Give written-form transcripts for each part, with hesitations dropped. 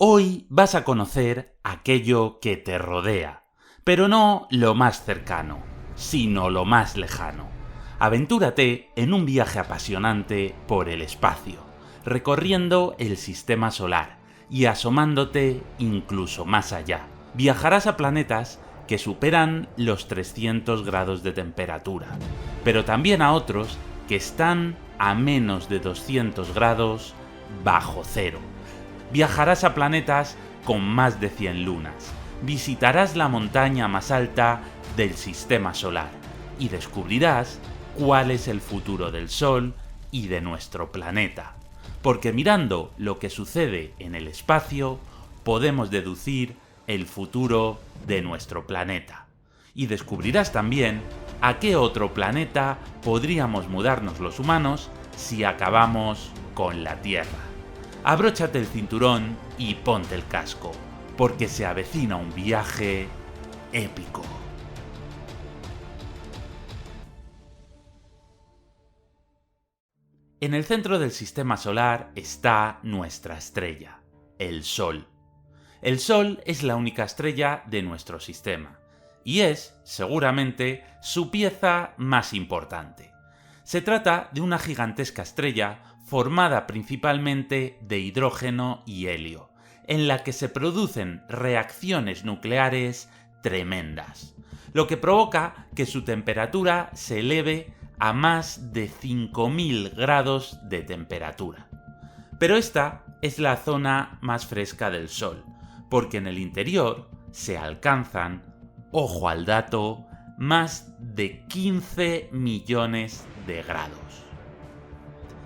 Hoy vas a conocer aquello que te rodea, pero no lo más cercano, sino lo más lejano. Aventúrate en un viaje apasionante por el espacio, recorriendo el sistema solar y asomándote incluso más allá. Viajarás a planetas que superan los 300 grados de temperatura, pero también a otros que están a menos de 200 grados bajo cero. Viajarás a planetas con más de 100 lunas, visitarás la montaña más alta del sistema solar y descubrirás cuál es el futuro del Sol y de nuestro planeta. Porque mirando lo que sucede en el espacio, podemos deducir el futuro de nuestro planeta. Y descubrirás también a qué otro planeta podríamos mudarnos los humanos si acabamos con la Tierra. Abróchate el cinturón y ponte el casco, porque se avecina un viaje épico. En el centro del sistema solar está nuestra estrella, el Sol. El Sol es la única estrella de nuestro sistema, y es, seguramente, su pieza más importante. Se trata de una gigantesca estrella formada principalmente de hidrógeno y helio, en la que se producen reacciones nucleares tremendas, lo que provoca que su temperatura se eleve a más de 5000 grados de temperatura. Pero esta es la zona más fresca del Sol, porque en el interior se alcanzan, ojo al dato, más de 15 millones de grados.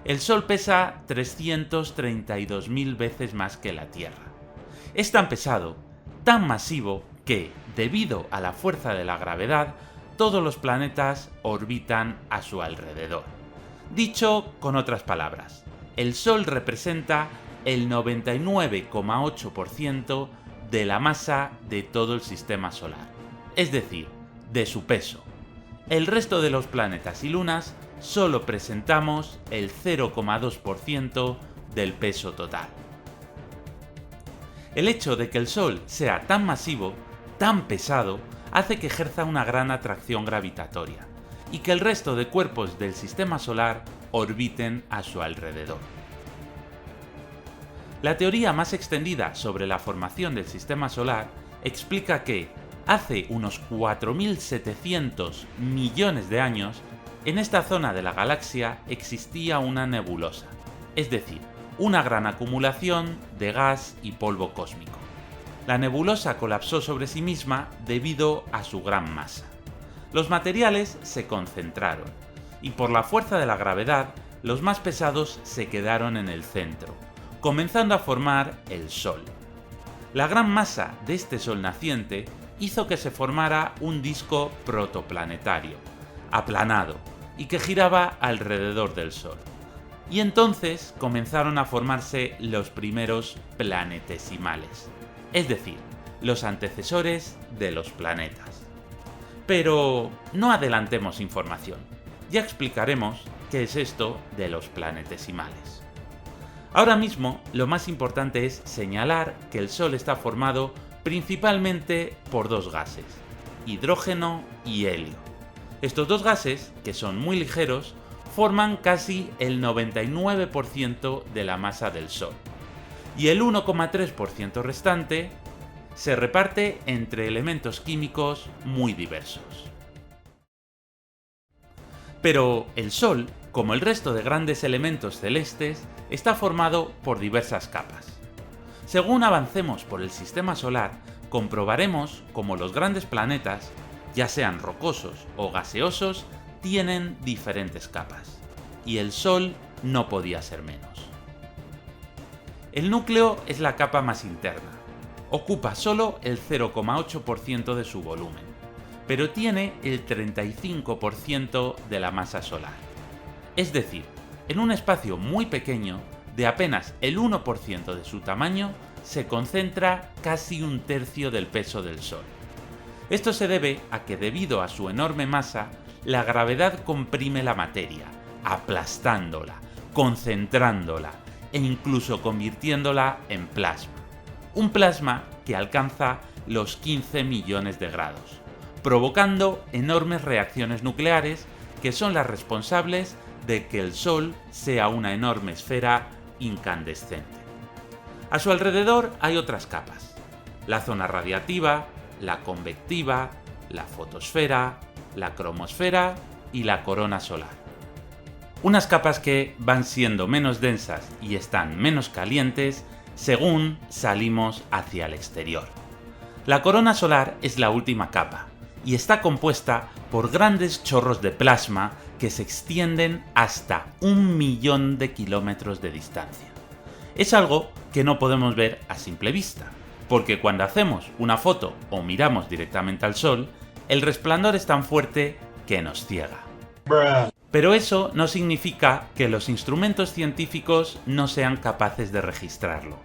El Sol pesa 332.000 veces más que la Tierra. Es tan pesado, tan masivo, que, debido a la fuerza de la gravedad, todos los planetas orbitan a su alrededor. Dicho con otras palabras, el Sol representa el 99,8% de la masa de todo el sistema solar, es decir, de su peso. El resto de los planetas y lunas solo presentamos el 0,2% del peso total. El hecho de que el Sol sea tan masivo, tan pesado, hace que ejerza una gran atracción gravitatoria y que el resto de cuerpos del sistema solar orbiten a su alrededor. La teoría más extendida sobre la formación del sistema solar explica que, hace unos 4.700 millones de años, en esta zona de la galaxia existía una nebulosa, es decir, una gran acumulación de gas y polvo cósmico. La nebulosa colapsó sobre sí misma debido a su gran masa. Los materiales se concentraron, y por la fuerza de la gravedad, los más pesados se quedaron en el centro, comenzando a formar el Sol. La gran masa de este Sol naciente hizo que se formara un disco protoplanetario, aplanado, y que giraba alrededor del Sol. Y entonces comenzaron a formarse los primeros planetesimales, es decir, los antecesores de los planetas. Pero no adelantemos información, ya explicaremos qué es esto de los planetesimales. Ahora mismo lo más importante es señalar que el Sol está formado principalmente por dos gases, hidrógeno y helio. Estos dos gases, que son muy ligeros, forman casi el 99% de la masa del Sol, y el 1,3% restante se reparte entre elementos químicos muy diversos. Pero el Sol, como el resto de grandes elementos celestes, está formado por diversas capas. Según avancemos por el sistema solar, comprobaremos cómo los grandes planetas, ya sean rocosos o gaseosos, tienen diferentes capas, y el Sol no podía ser menos. El núcleo es la capa más interna. Ocupa solo el 0,8% de su volumen, pero tiene el 35% de la masa solar. Es decir, en un espacio muy pequeño, de apenas el 1% de su tamaño, se concentra casi un tercio del peso del Sol. Esto se debe a que, debido a su enorme masa, la gravedad comprime la materia, aplastándola, concentrándola e incluso convirtiéndola en plasma. un plasma que alcanza los 15 millones de grados, provocando enormes reacciones nucleares que son las responsables de que el Sol sea una enorme esfera incandescente. A su alrededor hay otras capas: la zona radiativa, la convectiva, la fotosfera, la cromosfera y la corona solar. Unas capas que van siendo menos densas y están menos calientes según salimos hacia el exterior. La corona solar es la última capa y está compuesta por grandes chorros de plasma que se extienden hasta 1 millón de kilómetros de distancia. Es algo que no podemos ver a simple vista, porque cuando hacemos una foto o miramos directamente al Sol, el resplandor es tan fuerte que nos ciega. Pero eso no significa que los instrumentos científicos no sean capaces de registrarlo.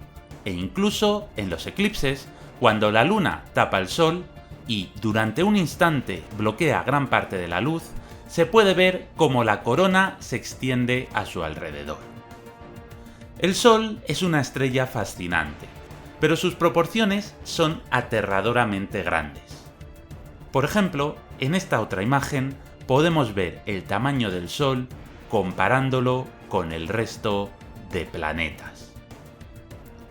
E incluso en los eclipses, cuando la Luna tapa el Sol y durante un instante bloquea gran parte de la luz, se puede ver cómo la corona se extiende a su alrededor. El Sol es una estrella fascinante, pero sus proporciones son aterradoramente grandes. Por ejemplo, en esta otra imagen podemos ver el tamaño del Sol comparándolo con el resto de planetas.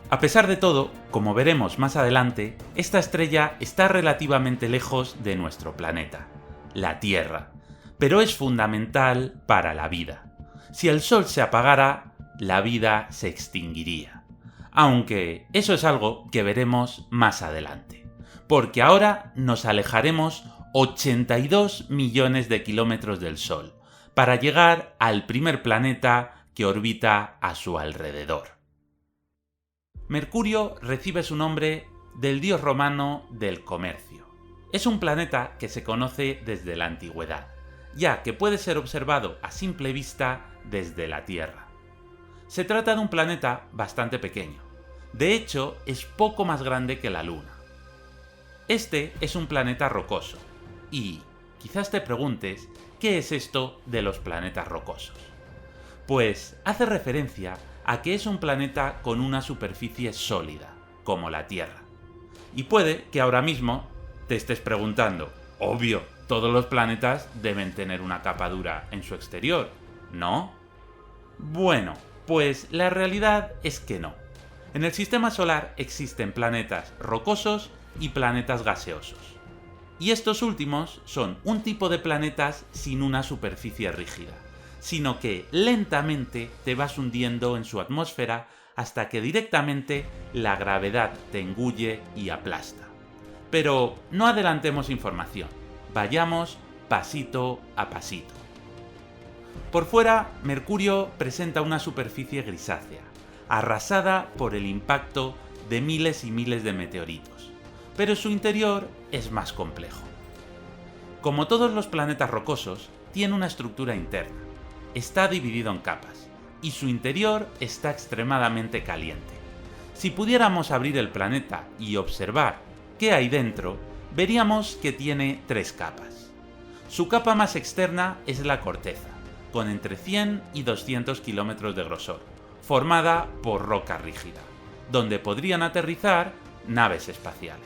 A pesar de todo, como veremos más adelante, esta estrella está relativamente lejos de nuestro planeta, la Tierra, pero es fundamental para la vida. Si el Sol se apagara, la vida se extinguiría. Aunque eso es algo que veremos más adelante, porque ahora nos alejaremos 82 millones de kilómetros del Sol para llegar al primer planeta que orbita a su alrededor. Mercurio recibe su nombre del dios romano del comercio. Es un planeta que se conoce desde la antigüedad, ya que puede ser observado a simple vista desde la Tierra. Se trata de un planeta bastante pequeño. De hecho, es poco más grande que la Luna. Este es un planeta rocoso. Y quizás te preguntes, ¿qué es esto de los planetas rocosos? Pues hace referencia a que es un planeta con una superficie sólida, como la Tierra. Y puede que ahora mismo te estés preguntando, obvio, todos los planetas deben tener una capa dura en su exterior, ¿no? Bueno, pues la realidad es que no. En el sistema solar existen planetas rocosos y planetas gaseosos. Y estos últimos son un tipo de planetas sin una superficie rígida, sino que lentamente te vas hundiendo en su atmósfera hasta que directamente la gravedad te engulle y aplasta. Pero no adelantemos información, vayamos pasito a pasito. Por fuera, Mercurio presenta una superficie grisácea, arrasada por el impacto de miles y miles de meteoritos, pero su interior es más complejo. Como todos los planetas rocosos, tiene una estructura interna. Está dividido en capas, y su interior está extremadamente caliente. Si pudiéramos abrir el planeta y observar qué hay dentro, veríamos que tiene 3 capas. Su capa más externa es la corteza, con entre 100 y 200 kilómetros de grosor, formada por roca rígida, donde podrían aterrizar naves espaciales.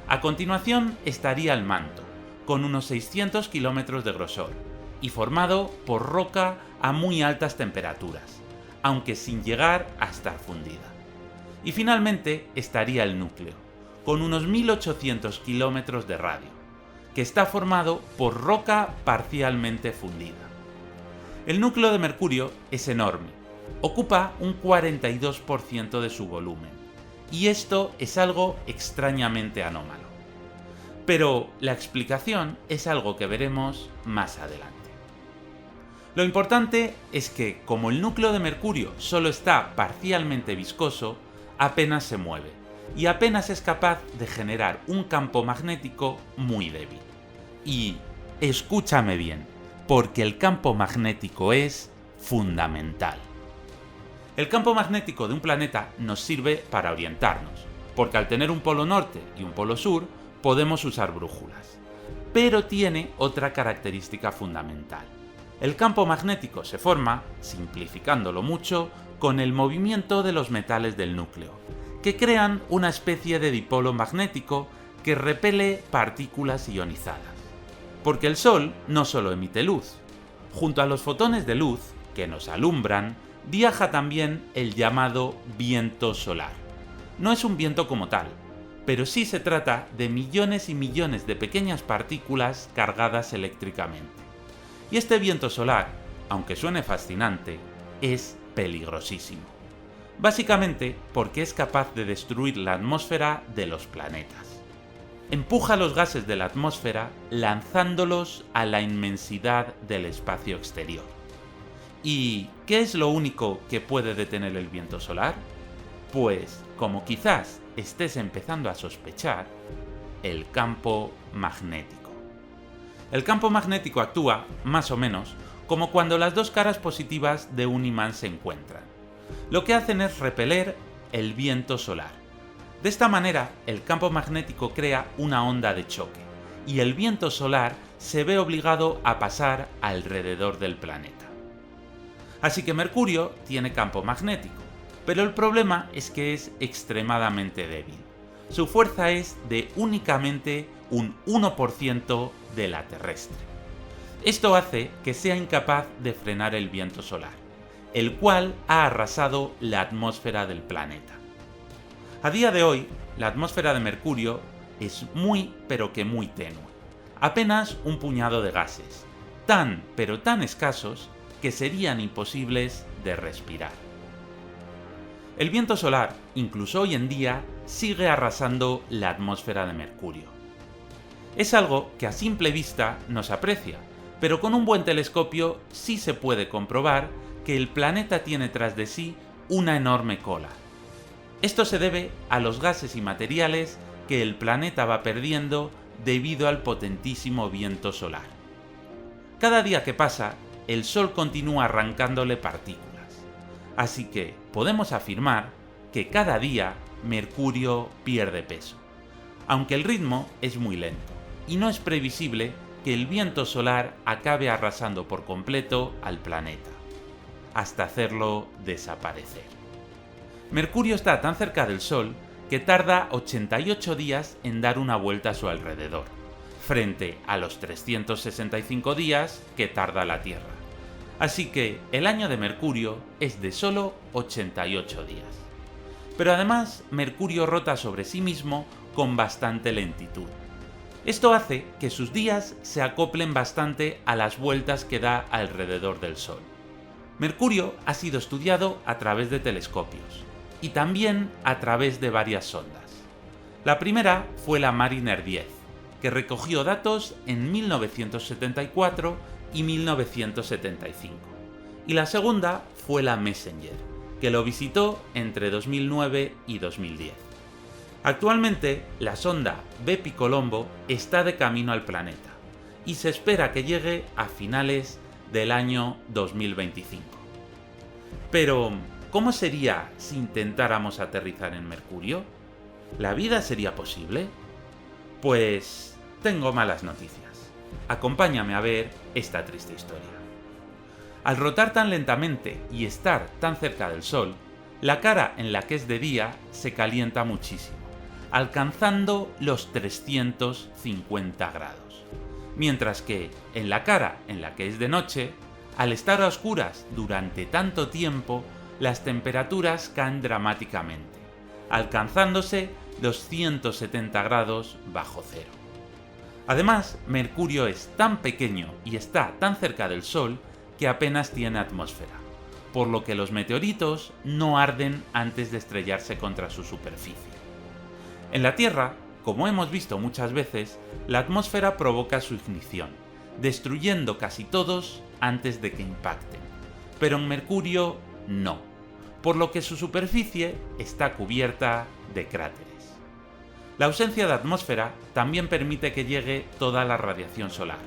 A continuación estaría el manto, con unos 600 kilómetros de grosor, y formado por roca a muy altas temperaturas, aunque sin llegar a estar fundida. Y finalmente estaría el núcleo, con unos 1800 kilómetros de radio, que está formado por roca parcialmente fundida. El núcleo de Mercurio es enorme, ocupa un 42% de su volumen, y esto es algo extrañamente anómalo. Pero la explicación es algo que veremos más adelante. Lo importante es que, como el núcleo de Mercurio solo está parcialmente viscoso, apenas se mueve, y apenas es capaz de generar un campo magnético muy débil. Y escúchame bien, porque el campo magnético es fundamental. El campo magnético de un planeta nos sirve para orientarnos, porque al tener un polo norte y un polo sur, podemos usar brújulas. Pero tiene otra característica fundamental. El campo magnético se forma, simplificándolo mucho, con el movimiento de los metales del núcleo, que crean una especie de dipolo magnético que repele partículas ionizadas. Porque el Sol no solo emite luz. Junto a los fotones de luz, que nos alumbran, viaja también el llamado viento solar. No es un viento como tal, pero sí se trata de millones y millones de pequeñas partículas cargadas eléctricamente. Y este viento solar, aunque suene fascinante, es peligrosísimo. Básicamente porque es capaz de destruir la atmósfera de los planetas. Empuja los gases de la atmósfera lanzándolos a la inmensidad del espacio exterior. ¿Y qué es lo único que puede detener el viento solar? Pues, como quizás estés empezando a sospechar, el campo magnético. El campo magnético actúa, más o menos, como cuando las dos caras positivas de un imán se encuentran. Lo que hacen es repeler el viento solar. De esta manera, el campo magnético crea una onda de choque, y el viento solar se ve obligado a pasar alrededor del planeta. Así que Mercurio tiene campo magnético, pero el problema es que es extremadamente débil. Su fuerza es de únicamente un 1% de la terrestre. Esto hace que sea incapaz de frenar el viento solar, el cual ha arrasado la atmósfera del planeta. A día de hoy, la atmósfera de Mercurio es muy pero que muy tenue, apenas un puñado de gases, tan pero tan escasos que serían imposibles de respirar. El viento solar, incluso hoy en día, sigue arrasando la atmósfera de Mercurio. Es algo que a simple vista no se aprecia, pero con un buen telescopio sí se puede comprobar que el planeta tiene tras de sí una enorme cola. Esto se debe a los gases y materiales que el planeta va perdiendo debido al potentísimo viento solar. Cada día que pasa, el Sol continúa arrancándole partículas, así que podemos afirmar que cada día Mercurio pierde peso, aunque el ritmo es muy lento, y no es previsible que el viento solar acabe arrasando por completo al planeta, hasta hacerlo desaparecer. Mercurio está tan cerca del Sol que tarda 88 días en dar una vuelta a su alrededor, frente a los 365 días que tarda la Tierra. Así que el año de Mercurio es de solo 88 días. Pero además, Mercurio rota sobre sí mismo con bastante lentitud. Esto hace que sus días se acoplen bastante a las vueltas que da alrededor del Sol. Mercurio ha sido estudiado a través de telescopios y también a través de varias sondas. La primera fue la Mariner 10, que recogió datos en 1974 y 1975, y la segunda fue la Messenger, que lo visitó entre 2009 y 2010. Actualmente, la sonda Bepi Colombo está de camino al planeta, y se espera que llegue a finales del año 2025. Pero, ¿cómo sería si intentáramos aterrizar en Mercurio? ¿La vida sería posible? Pues tengo malas noticias. Acompáñame a ver esta triste historia. Al rotar tan lentamente y estar tan cerca del Sol, la cara en la que es de día se calienta muchísimo, alcanzando los 350 grados. Mientras que en la cara en la que es de noche, al estar a oscuras durante tanto tiempo, las temperaturas caen dramáticamente, alcanzándose los 170 grados bajo cero. Además, Mercurio es tan pequeño y está tan cerca del Sol que apenas tiene atmósfera, por lo que los meteoritos no arden antes de estrellarse contra su superficie. En la Tierra, como hemos visto muchas veces, la atmósfera provoca su ignición, destruyendo casi todos antes de que impacten, pero en Mercurio no, por lo que su superficie está cubierta de cráteres. La ausencia de atmósfera también permite que llegue toda la radiación solar,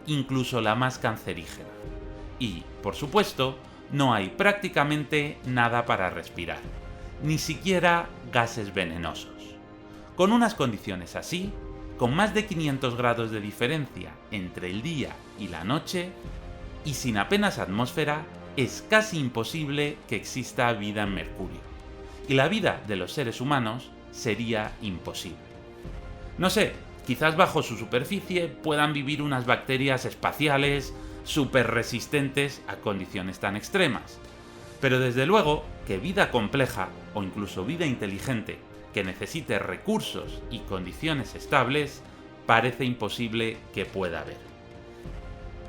incluso la más cancerígena. Y, por supuesto, no hay prácticamente nada para respirar, ni siquiera gases venenosos. Con unas condiciones así, con más de 500 grados de diferencia entre el día y la noche, y sin apenas atmósfera, es casi imposible que exista vida en Mercurio. y la vida de los seres humanos sería imposible. No sé, quizás bajo su superficie puedan vivir unas bacterias espaciales súper resistentes a condiciones tan extremas, pero desde luego que vida compleja o incluso vida inteligente que necesite recursos y condiciones estables parece imposible que pueda haber.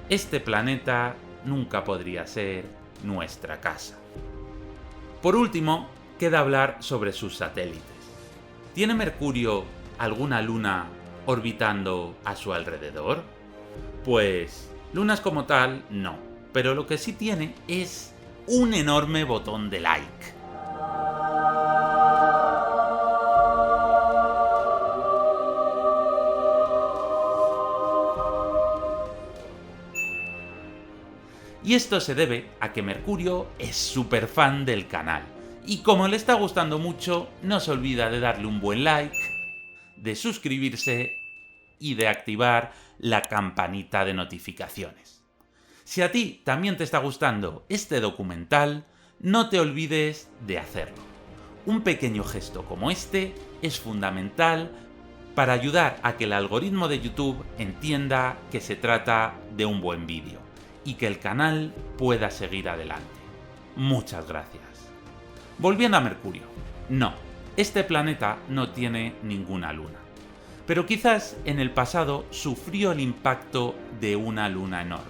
Este planeta nunca podría ser nuestra casa. Por último, queda hablar sobre sus satélites. ¿Tiene Mercurio alguna luna orbitando a su alrededor? Pues lunas como tal, no. Pero lo que sí tiene es un enorme botón de like. Y esto se debe a que Mercurio es súper fan del canal. Y como le está gustando mucho, no se olvida de darle un buen like, de suscribirse y de activar la campanita de notificaciones. Si a ti también te está gustando este documental, no te olvides de hacerlo. Un pequeño gesto como este es fundamental para ayudar a que el algoritmo de YouTube entienda que se trata de un buen vídeo y que el canal pueda seguir adelante. Muchas gracias. Volviendo a Mercurio. No, este planeta no tiene ninguna luna. Pero quizás en el pasado sufrió el impacto de una luna enorme.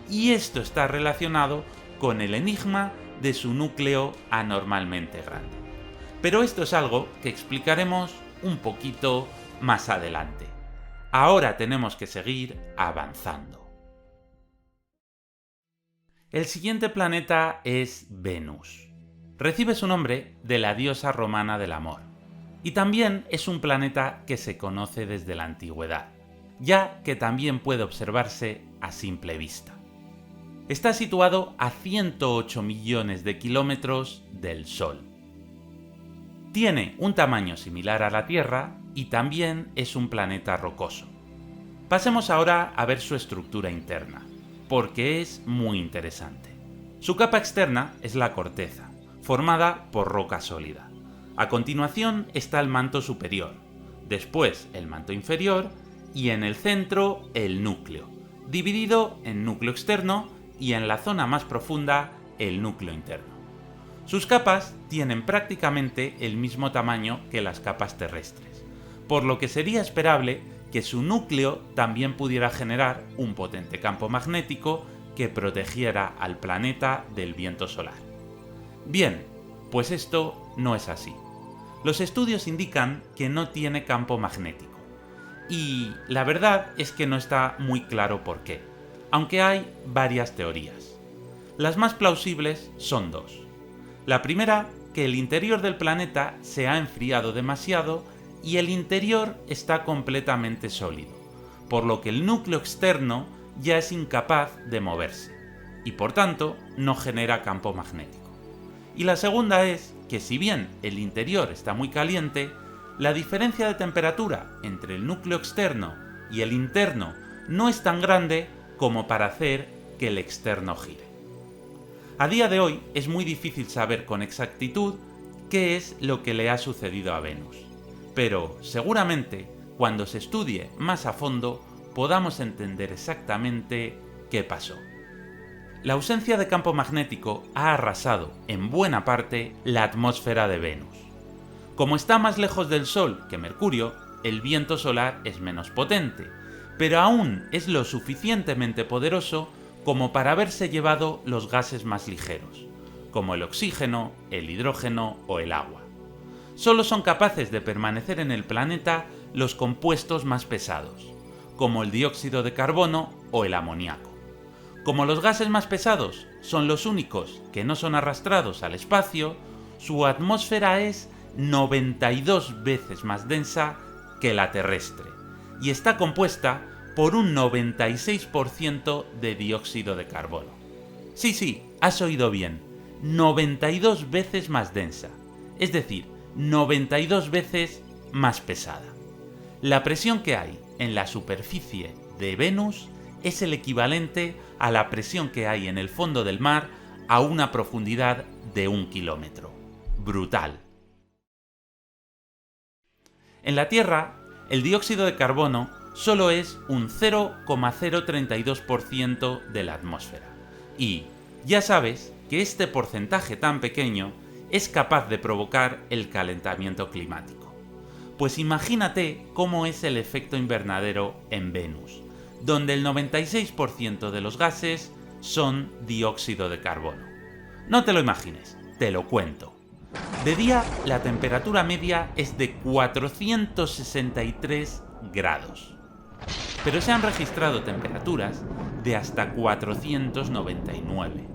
Y esto está relacionado con el enigma de su núcleo anormalmente grande. Pero esto es algo que explicaremos un poquito más adelante. Ahora tenemos que seguir avanzando. El siguiente planeta es Venus. Recibe su nombre de la diosa romana del amor. Y también es un planeta que se conoce desde la antigüedad, ya que también puede observarse a simple vista. Está situado a 108 millones de kilómetros del Sol. Tiene un tamaño similar a la Tierra y también es un planeta rocoso. Pasemos ahora a ver su estructura interna, porque es muy interesante. Su capa externa es la corteza, formada por roca sólida. A continuación está el manto superior, después el manto inferior y en el centro el núcleo, dividido en núcleo externo y en la zona más profunda el núcleo interno. Sus capas tienen prácticamente el mismo tamaño que las capas terrestres, por lo que sería esperable que su núcleo también pudiera generar un potente campo magnético que protegiera al planeta del viento solar. Bien, pues esto no es así. Los estudios indican que no tiene campo magnético. Y la verdad es que no está muy claro por qué, aunque hay varias teorías. Las más plausibles son dos. La primera, que el interior del planeta se ha enfriado demasiado y el interior está completamente sólido, por lo que el núcleo externo ya es incapaz de moverse, y por tanto no genera campo magnético. Y la segunda es que si bien el interior está muy caliente, la diferencia de temperatura entre el núcleo externo y el interno no es tan grande como para hacer que el externo gire. A día de hoy es muy difícil saber con exactitud qué es lo que le ha sucedido a Venus, pero seguramente cuando se estudie más a fondo podamos entender exactamente qué pasó. La ausencia de campo magnético ha arrasado en buena parte la atmósfera de Venus. Como está más lejos del Sol que Mercurio, el viento solar es menos potente, pero aún es lo suficientemente poderoso como para haberse llevado los gases más ligeros, como el oxígeno, el hidrógeno o el agua. Solo son capaces de permanecer en el planeta los compuestos más pesados, como el dióxido de carbono o el amoníaco. Como los gases más pesados son los únicos que no son arrastrados al espacio, su atmósfera es 92 veces más densa que la terrestre y está compuesta por un 96% de dióxido de carbono. Sí, has oído bien, 92 veces más densa, es decir, 92 veces más pesada. La presión que hay en la superficie de Venus es el equivalente a la presión que hay en el fondo del mar a una profundidad de 1 kilómetro. Brutal. En la Tierra, el dióxido de carbono solo es un 0,032% de la atmósfera. Y ya sabes que este porcentaje tan pequeño es capaz de provocar el calentamiento climático. Pues imagínate cómo es el efecto invernadero en Venus, donde el 96% de los gases son dióxido de carbono. No te lo imagines, te lo cuento. De día, la temperatura media es de 463 grados. Pero se han registrado temperaturas de hasta 499.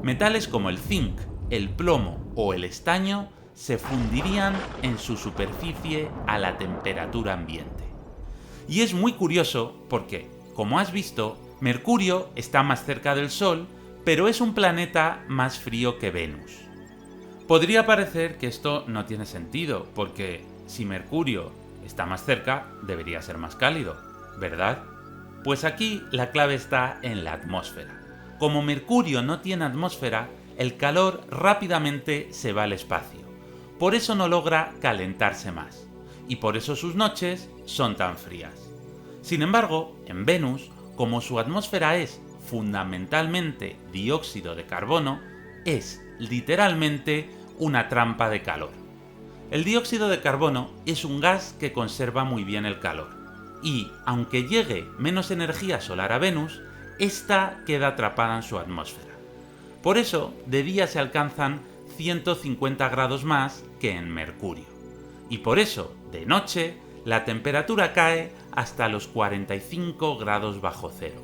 Metales como el zinc, el plomo o el estaño se fundirían en su superficie a la temperatura ambiente. Y es muy curioso porque, como has visto, Mercurio está más cerca del Sol, pero es un planeta más frío que Venus. Podría parecer que esto no tiene sentido, porque si Mercurio está más cerca, debería ser más cálido, ¿verdad? Pues aquí la clave está en la atmósfera. Como Mercurio no tiene atmósfera, el calor rápidamente se va al espacio. Por eso no logra calentarse más, y por eso sus noches son tan frías. Sin embargo, en Venus, como su atmósfera es fundamentalmente dióxido de carbono, es literalmente una trampa de calor. El dióxido de carbono es un gas que conserva muy bien el calor, y aunque llegue menos energía solar a Venus, esta queda atrapada en su atmósfera. Por eso, de día se alcanzan 150 grados más que en Mercurio. Y por eso, de noche, la temperatura cae hasta los 45 grados bajo cero,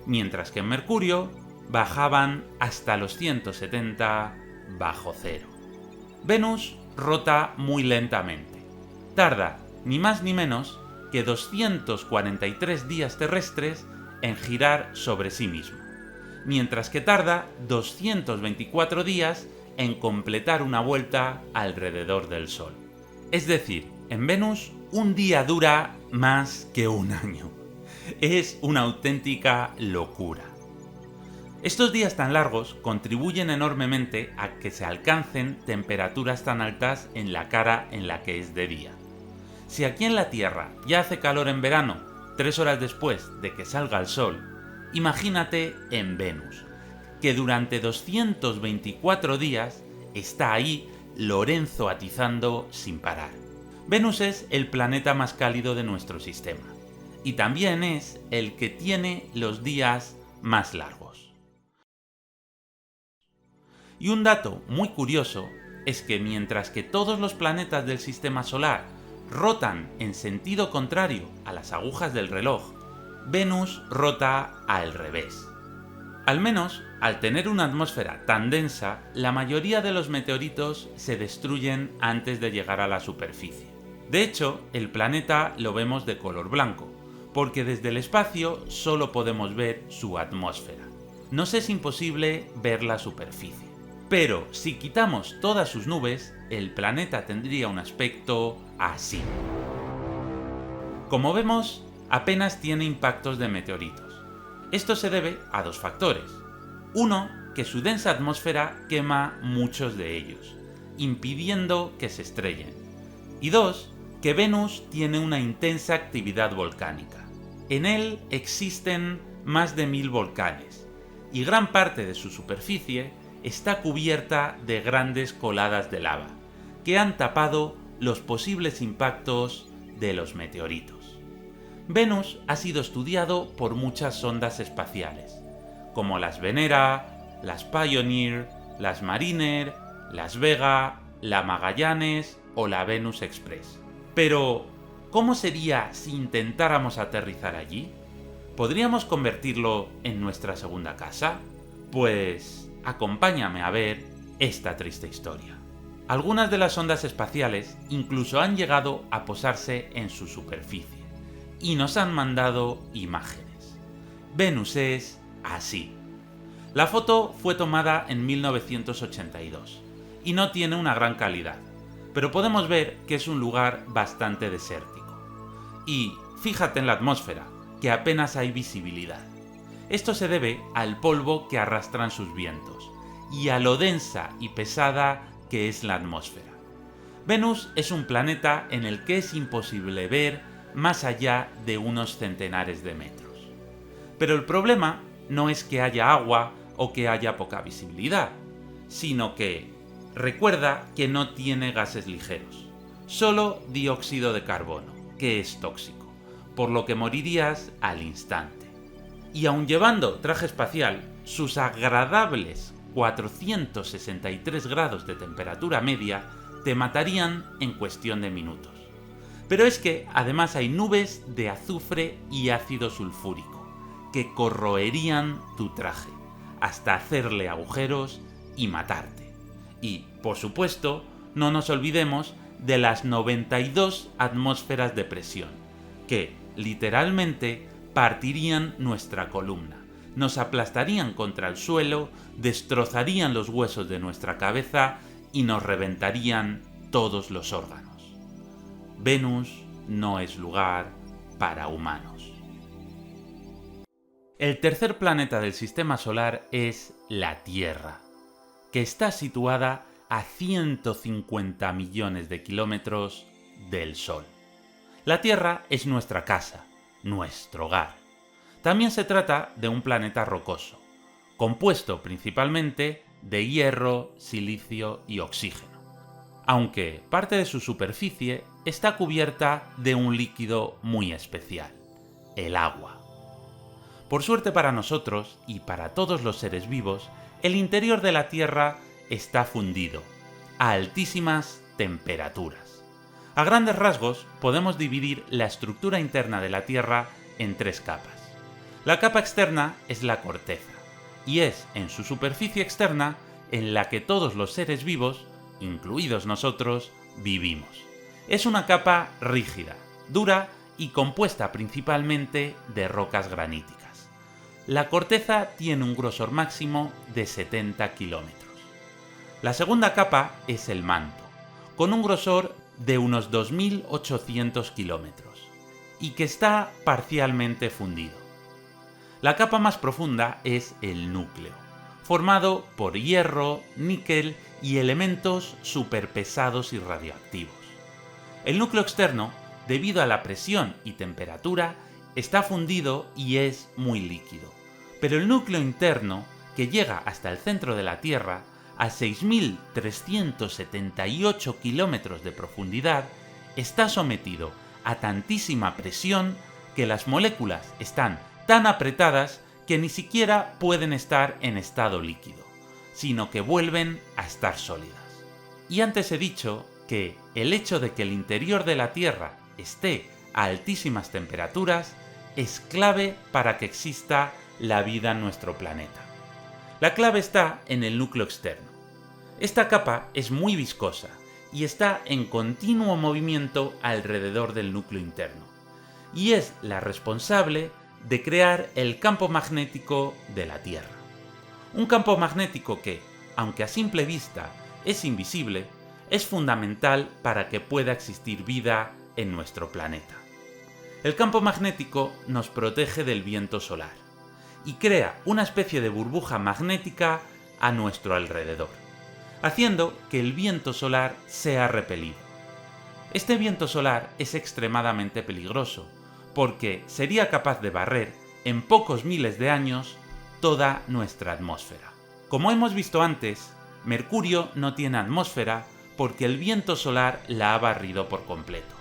mientras que en Mercurio bajaban hasta los 170 bajo cero. Venus rota muy lentamente. Tarda ni más ni menos que 243 días terrestres en girar sobre sí mismo, mientras que tarda 224 días en completar una vuelta alrededor del Sol. Es decir, en Venus un día dura más que un año. Es una auténtica locura. Estos días tan largos contribuyen enormemente a que se alcancen temperaturas tan altas en la cara en la que es de día. Si aquí en la Tierra ya hace calor en verano, 3 horas después de que salga el sol, imagínate en Venus, que durante 224 días está ahí Lorenzo atizando sin parar. Venus es el planeta más cálido de nuestro sistema, y también es el que tiene los días más largos. Y un dato muy curioso es que mientras que todos los planetas del sistema solar rotan en sentido contrario a las agujas del reloj, Venus rota al revés. Al menos, al tener una atmósfera tan densa, la mayoría de los meteoritos se destruyen antes de llegar a la superficie. De hecho, el planeta lo vemos de color blanco, porque desde el espacio solo podemos ver su atmósfera. Nos es imposible ver la superficie. Pero si quitamos todas sus nubes, el planeta tendría un aspecto así. Como vemos, apenas tiene impactos de meteoritos. Esto se debe a dos factores. Uno, que su densa atmósfera quema muchos de ellos, impidiendo que se estrellen. Y dos, que Venus tiene una intensa actividad volcánica. En él existen más de 1000 volcanes, y gran parte de su superficie está cubierta de grandes coladas de lava, que han tapado los posibles impactos de los meteoritos. Venus ha sido estudiado por muchas sondas espaciales, como las Venera, las Pioneer, las Mariner, las Vega, la Magallanes o la Venus Express. Pero, ¿cómo sería si intentáramos aterrizar allí? ¿Podríamos convertirlo en nuestra segunda casa? Pues acompáñame a ver esta triste historia. Algunas de las sondas espaciales incluso han llegado a posarse en su superficie y nos han mandado imágenes. Venus es así. La foto fue tomada en 1982 y no tiene una gran calidad, pero podemos ver que es un lugar bastante desértico. Y fíjate en la atmósfera, que apenas hay visibilidad. Esto se debe al polvo que arrastran sus vientos y a lo densa y pesada que es la atmósfera. Venus es un planeta en el que es imposible ver más allá de unos centenares de metros. Pero el problema no es que haya agua o que haya poca visibilidad, sino que recuerda que no tiene gases ligeros, solo dióxido de carbono, que es tóxico, por lo que morirías al instante. Y aun llevando traje espacial, sus agradables 463 grados de temperatura media te matarían en cuestión de minutos. Pero es que además hay nubes de azufre y ácido sulfúrico, que corroerían tu traje, hasta hacerle agujeros y matarte. Y, por supuesto, no nos olvidemos de las 92 atmósferas de presión, que, literalmente, partirían nuestra columna, nos aplastarían contra el suelo, destrozarían los huesos de nuestra cabeza y nos reventarían todos los órganos. Venus no es lugar para humanos. El tercer planeta del sistema solar es la Tierra, que está situada a 150 millones de kilómetros del Sol. La Tierra es nuestra casa, nuestro hogar. También se trata de un planeta rocoso, compuesto principalmente de hierro, silicio y oxígeno, aunque parte de su superficie está cubierta de un líquido muy especial, el agua. Por suerte para nosotros y para todos los seres vivos, el interior de la Tierra está fundido, a altísimas temperaturas. A grandes rasgos podemos dividir la estructura interna de la Tierra en tres capas. La capa externa es la corteza, y es en su superficie externa en la que todos los seres vivos, incluidos nosotros, vivimos. Es una capa rígida, dura y compuesta principalmente de rocas graníticas. La corteza tiene un grosor máximo de 70 kilómetros. La segunda capa es el manto, con un grosor de unos 2.800 kilómetros, y que está parcialmente fundido. La capa más profunda es el núcleo, formado por hierro, níquel y elementos superpesados y radioactivos. El núcleo externo, debido a la presión y temperatura, está fundido y es muy líquido. Pero el núcleo interno, que llega hasta el centro de la Tierra, a 6.378 kilómetros de profundidad, está sometido a tantísima presión que las moléculas están tan apretadas que ni siquiera pueden estar en estado líquido, sino que vuelven a estar sólidas. Y antes he dicho que el hecho de que el interior de la Tierra esté a altísimas temperaturas es clave para que exista la vida en nuestro planeta. La clave está en el núcleo externo. Esta capa es muy viscosa y está en continuo movimiento alrededor del núcleo interno, y es la responsable de crear el campo magnético de la Tierra. Un campo magnético que, aunque a simple vista es invisible, es fundamental para que pueda existir vida en nuestro planeta. El campo magnético nos protege del viento solar y crea una especie de burbuja magnética a nuestro alrededor, haciendo que el viento solar sea repelido. Este viento solar es extremadamente peligroso, porque sería capaz de barrer en pocos miles de años toda nuestra atmósfera. Como hemos visto antes, Mercurio no tiene atmósfera porque el viento solar la ha barrido por completo.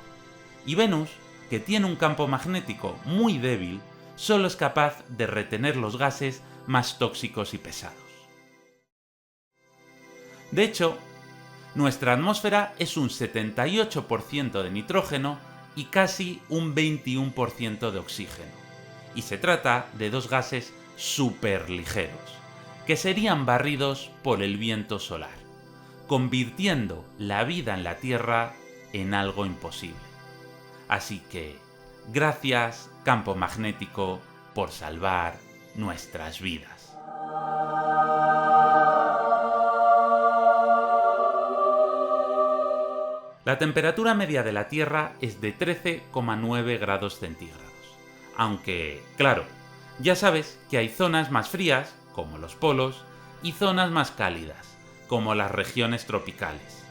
Y Venus, que tiene un campo magnético muy débil, solo es capaz de retener los gases más tóxicos y pesados. De hecho, nuestra atmósfera es un 78% de nitrógeno y casi un 21% de oxígeno, y se trata de dos gases superligeros, que serían barridos por el viento solar, convirtiendo la vida en la Tierra en algo imposible. Así que, gracias, campo magnético, por salvar nuestras vidas. La temperatura media de la Tierra es de 13,9 grados centígrados. Aunque, claro, ya sabes que hay zonas más frías, como los polos, y zonas más cálidas, como las regiones tropicales.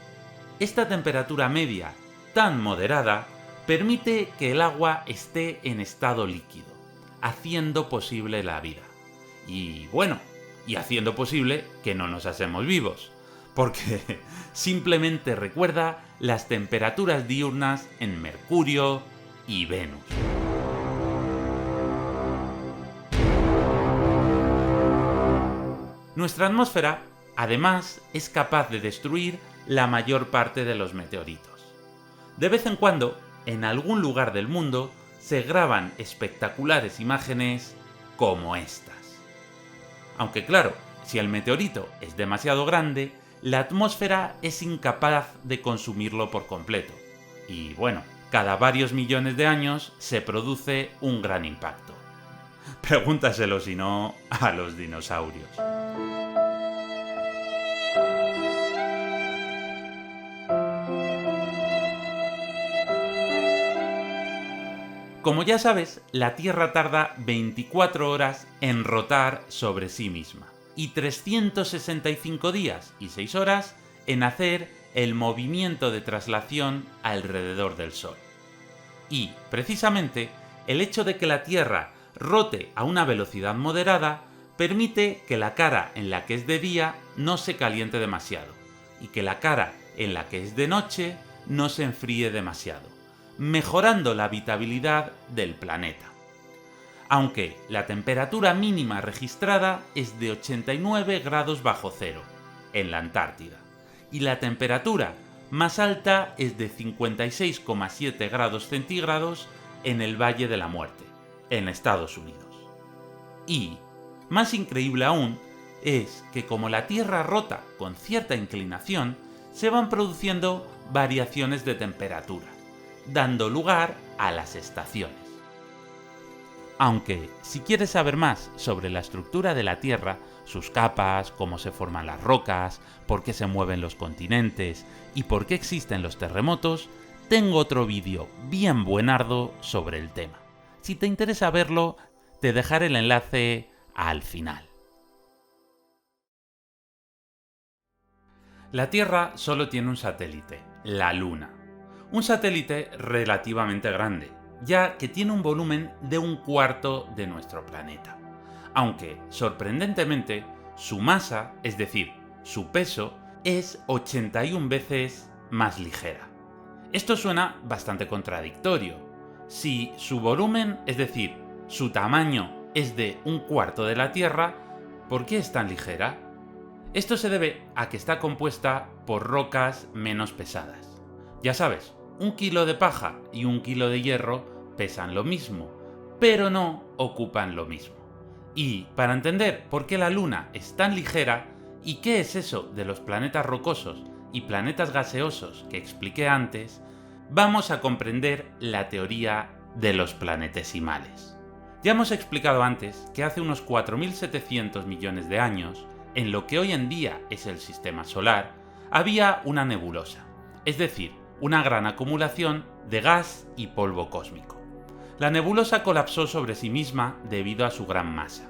Esta temperatura media tan moderada permite que el agua esté en estado líquido, haciendo posible la vida. Y bueno, y haciendo posible que no nos hacemos vivos, porque simplemente recuerda las temperaturas diurnas en Mercurio y Venus. Nuestra atmósfera, además, es capaz de destruir la mayor parte de los meteoritos. De vez en cuando, en algún lugar del mundo, se graban espectaculares imágenes como estas. Aunque claro, si el meteorito es demasiado grande, la atmósfera es incapaz de consumirlo por completo. Y bueno, cada varios millones de años se produce un gran impacto. Pregúntaselo si no a los dinosaurios. Como ya sabes, la Tierra tarda 24 horas en rotar sobre sí misma y 365 días y 6 horas en hacer el movimiento de traslación alrededor del Sol. Y, precisamente, el hecho de que la Tierra rote a una velocidad moderada permite que la cara en la que es de día no se caliente demasiado y que la cara en la que es de noche no se enfríe demasiado, mejorando la habitabilidad del planeta. Aunque la temperatura mínima registrada es de 89 grados bajo cero, en la Antártida, y la temperatura más alta es de 56,7 grados centígrados en el Valle de la Muerte, en Estados Unidos. Y, más increíble aún, es que como la Tierra rota con cierta inclinación, se van produciendo variaciones de temperatura, dando lugar a las estaciones. Aunque, si quieres saber más sobre la estructura de la Tierra, sus capas, cómo se forman las rocas, por qué se mueven los continentes y por qué existen los terremotos, tengo otro vídeo bien buenardo sobre el tema. Si te interesa verlo, te dejaré el enlace al final. La Tierra solo tiene un satélite, la Luna. Un satélite relativamente grande, ya que tiene un volumen de 1/4 de nuestro planeta. Aunque, sorprendentemente, su masa, es decir, su peso, es 81 veces más ligera. Esto suena bastante contradictorio. Si su volumen, es decir, su tamaño, es de 1/4 de la Tierra, ¿por qué es tan ligera? Esto se debe a que está compuesta por rocas menos pesadas. Ya sabes, 1 kilo de paja y 1 kilo de hierro pesan lo mismo, pero no ocupan lo mismo. Y para entender por qué la Luna es tan ligera y qué es eso de los planetas rocosos y planetas gaseosos que expliqué antes, vamos a comprender la teoría de los planetesimales. Ya hemos explicado antes que hace unos 4.700 millones de años, en lo que hoy en día es el Sistema Solar, había una nebulosa, es decir, una gran acumulación de gas y polvo cósmico. La nebulosa colapsó sobre sí misma debido a su gran masa.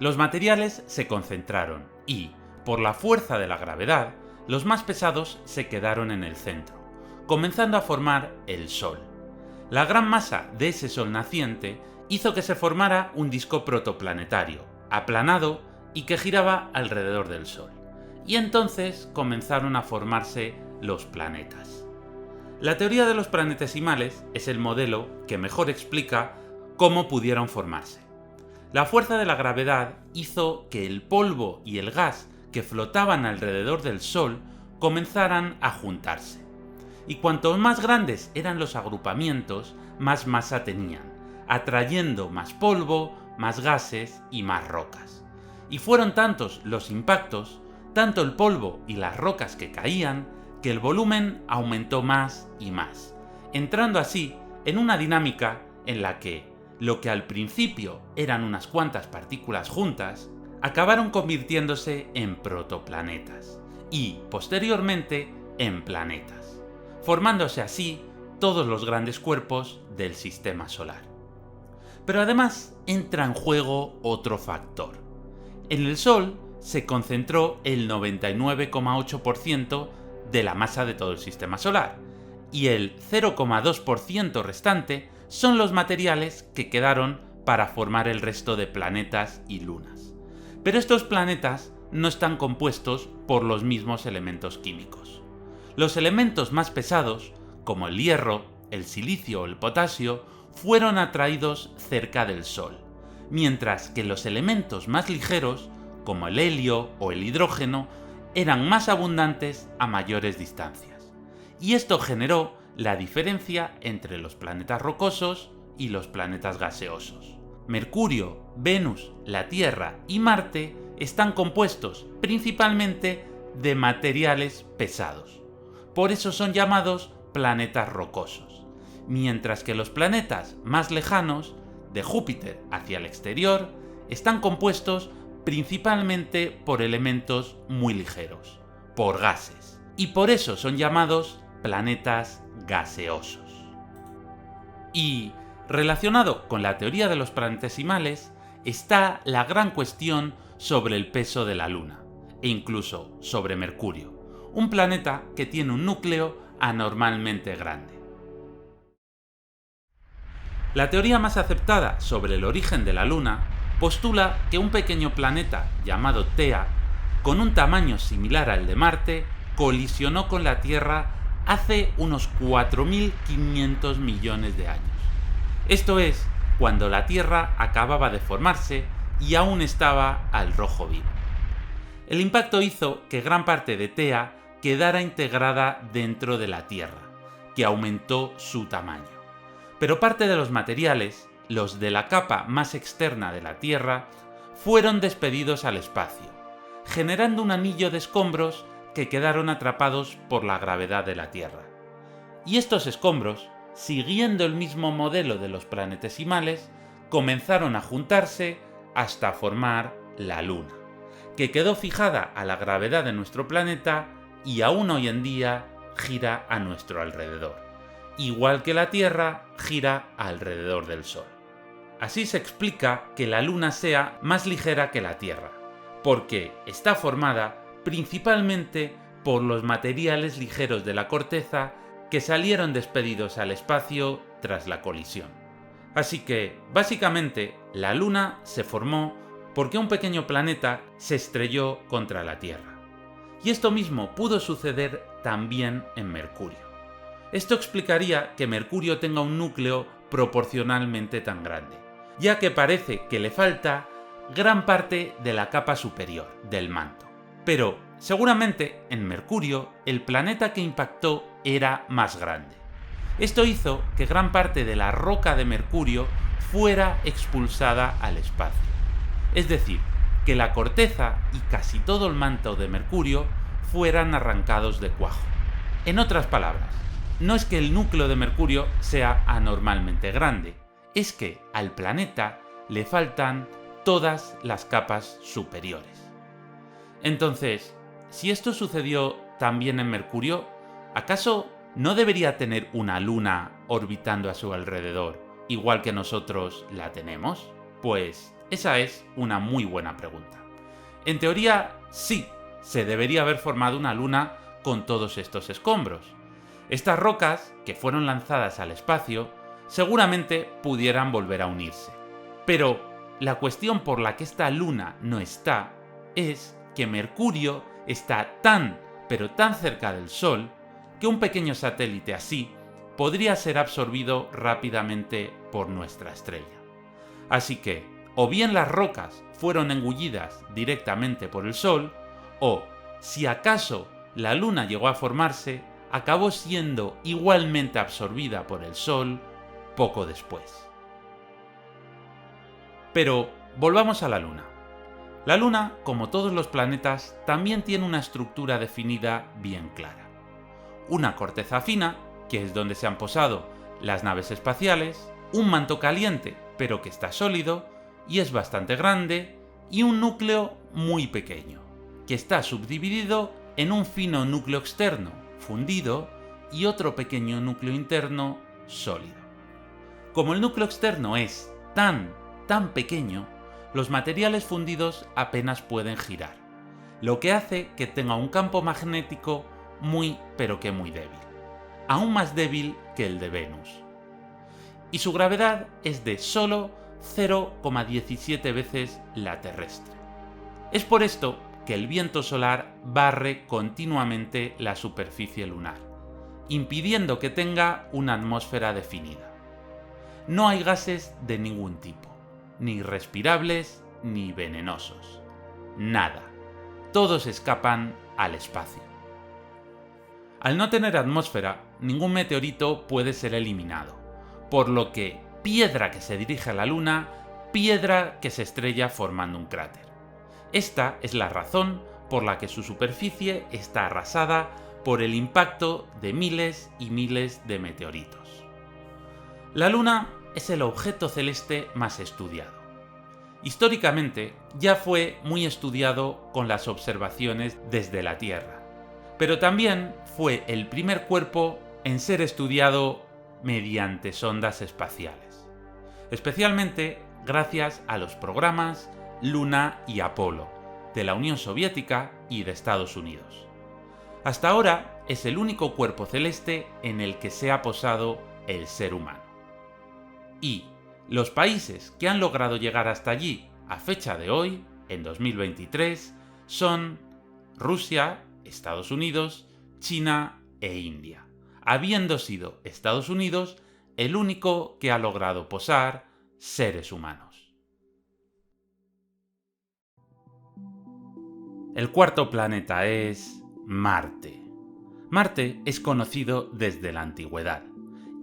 Los materiales se concentraron y, por la fuerza de la gravedad, los más pesados se quedaron en el centro, comenzando a formar el Sol. La gran masa de ese Sol naciente hizo que se formara un disco protoplanetario, aplanado y que giraba alrededor del Sol. Y entonces comenzaron a formarse los planetas. La teoría de los planetesimales es el modelo que mejor explica cómo pudieron formarse. La fuerza de la gravedad hizo que el polvo y el gas que flotaban alrededor del Sol comenzaran a juntarse. Y cuanto más grandes eran los agrupamientos, más masa tenían, atrayendo más polvo, más gases y más rocas. Y fueron tantos los impactos, tanto el polvo y las rocas que caían, que el volumen aumentó más y más, entrando así en una dinámica en la que lo que al principio eran unas cuantas partículas juntas, acabaron convirtiéndose en protoplanetas y, posteriormente, en planetas, formándose así todos los grandes cuerpos del Sistema Solar. Pero además entra en juego otro factor. En el Sol se concentró el 99,8% de la masa de todo el sistema solar, y el 0,2% restante son los materiales que quedaron para formar el resto de planetas y lunas. Pero estos planetas no están compuestos por los mismos elementos químicos. Los elementos más pesados, como el hierro, el silicio o el potasio, fueron atraídos cerca del Sol, mientras que los elementos más ligeros, como el helio o el hidrógeno, eran más abundantes a mayores distancias. Y esto generó la diferencia entre los planetas rocosos y los planetas gaseosos. Mercurio, Venus, la Tierra y Marte están compuestos principalmente de materiales pesados. Por eso son llamados planetas rocosos, mientras que los planetas más lejanos, de Júpiter hacia el exterior, están compuestos principalmente por elementos muy ligeros, por gases, y por eso son llamados planetas gaseosos. Y, relacionado con la teoría de los planetesimales, está la gran cuestión sobre el peso de la Luna, e incluso sobre Mercurio, un planeta que tiene un núcleo anormalmente grande. La teoría más aceptada sobre el origen de la Luna postula que un pequeño planeta llamado Theia, con un tamaño similar al de Marte, colisionó con la Tierra hace unos 4.500 millones de años. Esto es, cuando la Tierra acababa de formarse y aún estaba al rojo vivo. El impacto hizo que gran parte de Theia quedara integrada dentro de la Tierra, que aumentó su tamaño. Pero parte de los materiales, los de la capa más externa de la Tierra, fueron despedidos al espacio, generando un anillo de escombros que quedaron atrapados por la gravedad de la Tierra. Y estos escombros, siguiendo el mismo modelo de los planetesimales, comenzaron a juntarse hasta formar la Luna, que quedó fijada a la gravedad de nuestro planeta y aún hoy en día gira a nuestro alrededor, igual que la Tierra gira alrededor del Sol. Así se explica que la Luna sea más ligera que la Tierra, porque está formada principalmente por los materiales ligeros de la corteza que salieron despedidos al espacio tras la colisión. Así que, básicamente, la Luna se formó porque un pequeño planeta se estrelló contra la Tierra. Y esto mismo pudo suceder también en Mercurio. Esto explicaría que Mercurio tenga un núcleo proporcionalmente tan grande, ya que parece que le falta gran parte de la capa superior del manto. Pero, seguramente, en Mercurio, el planeta que impactó era más grande. Esto hizo que gran parte de la roca de Mercurio fuera expulsada al espacio. Es decir, que la corteza y casi todo el manto de Mercurio fueran arrancados de cuajo. En otras palabras, no es que el núcleo de Mercurio sea anormalmente grande, es que al planeta le faltan todas las capas superiores. Entonces, si esto sucedió también en Mercurio, ¿acaso no debería tener una luna orbitando a su alrededor, igual que nosotros la tenemos? Pues esa es una muy buena pregunta. En teoría, sí, se debería haber formado una luna con todos estos escombros. Estas rocas, que fueron lanzadas al espacio, seguramente pudieran volver a unirse. Pero la cuestión por la que esta luna no está es que Mercurio está tan, pero tan cerca del Sol, que un pequeño satélite así podría ser absorbido rápidamente por nuestra estrella. Así que, o bien las rocas fueron engullidas directamente por el Sol, o, si acaso la Luna llegó a formarse, acabó siendo igualmente absorbida por el Sol poco después. Pero volvamos a la Luna. La Luna, como todos los planetas, también tiene una estructura definida bien clara. Una corteza fina, que es donde se han posado las naves espaciales, un manto caliente, pero que está sólido, y es bastante grande, y un núcleo muy pequeño, que está subdividido en un fino núcleo externo, fundido, y otro pequeño núcleo interno, sólido. Como el núcleo externo es tan pequeño, los materiales fundidos apenas pueden girar, lo que hace que tenga un campo magnético muy pero que muy débil, aún más débil que el de Venus. Y su gravedad es de solo 0,17 veces la terrestre. Es por esto que el viento solar barre continuamente la superficie lunar, impidiendo que tenga una atmósfera definida. No hay gases de ningún tipo, ni respirables ni venenosos. Nada. Todos escapan al espacio. Al no tener atmósfera, ningún meteorito puede ser eliminado, por lo que piedra que se dirige a la Luna, piedra que se estrella formando un cráter. Esta es la razón por la que su superficie está arrasada por el impacto de miles y miles de meteoritos. La Luna es el objeto celeste más estudiado. Históricamente ya fue muy estudiado con las observaciones desde la Tierra, pero también fue el primer cuerpo en ser estudiado mediante sondas espaciales, especialmente gracias a los programas Luna y Apolo de la Unión Soviética y de Estados Unidos. Hasta ahora es el único cuerpo celeste en el que se ha posado el ser humano. Y los países que han logrado llegar hasta allí a fecha de hoy, en 2023, son Rusia, Estados Unidos, China e India, habiendo sido Estados Unidos el único que ha logrado posar seres humanos. El cuarto planeta es Marte. Marte es conocido desde la antigüedad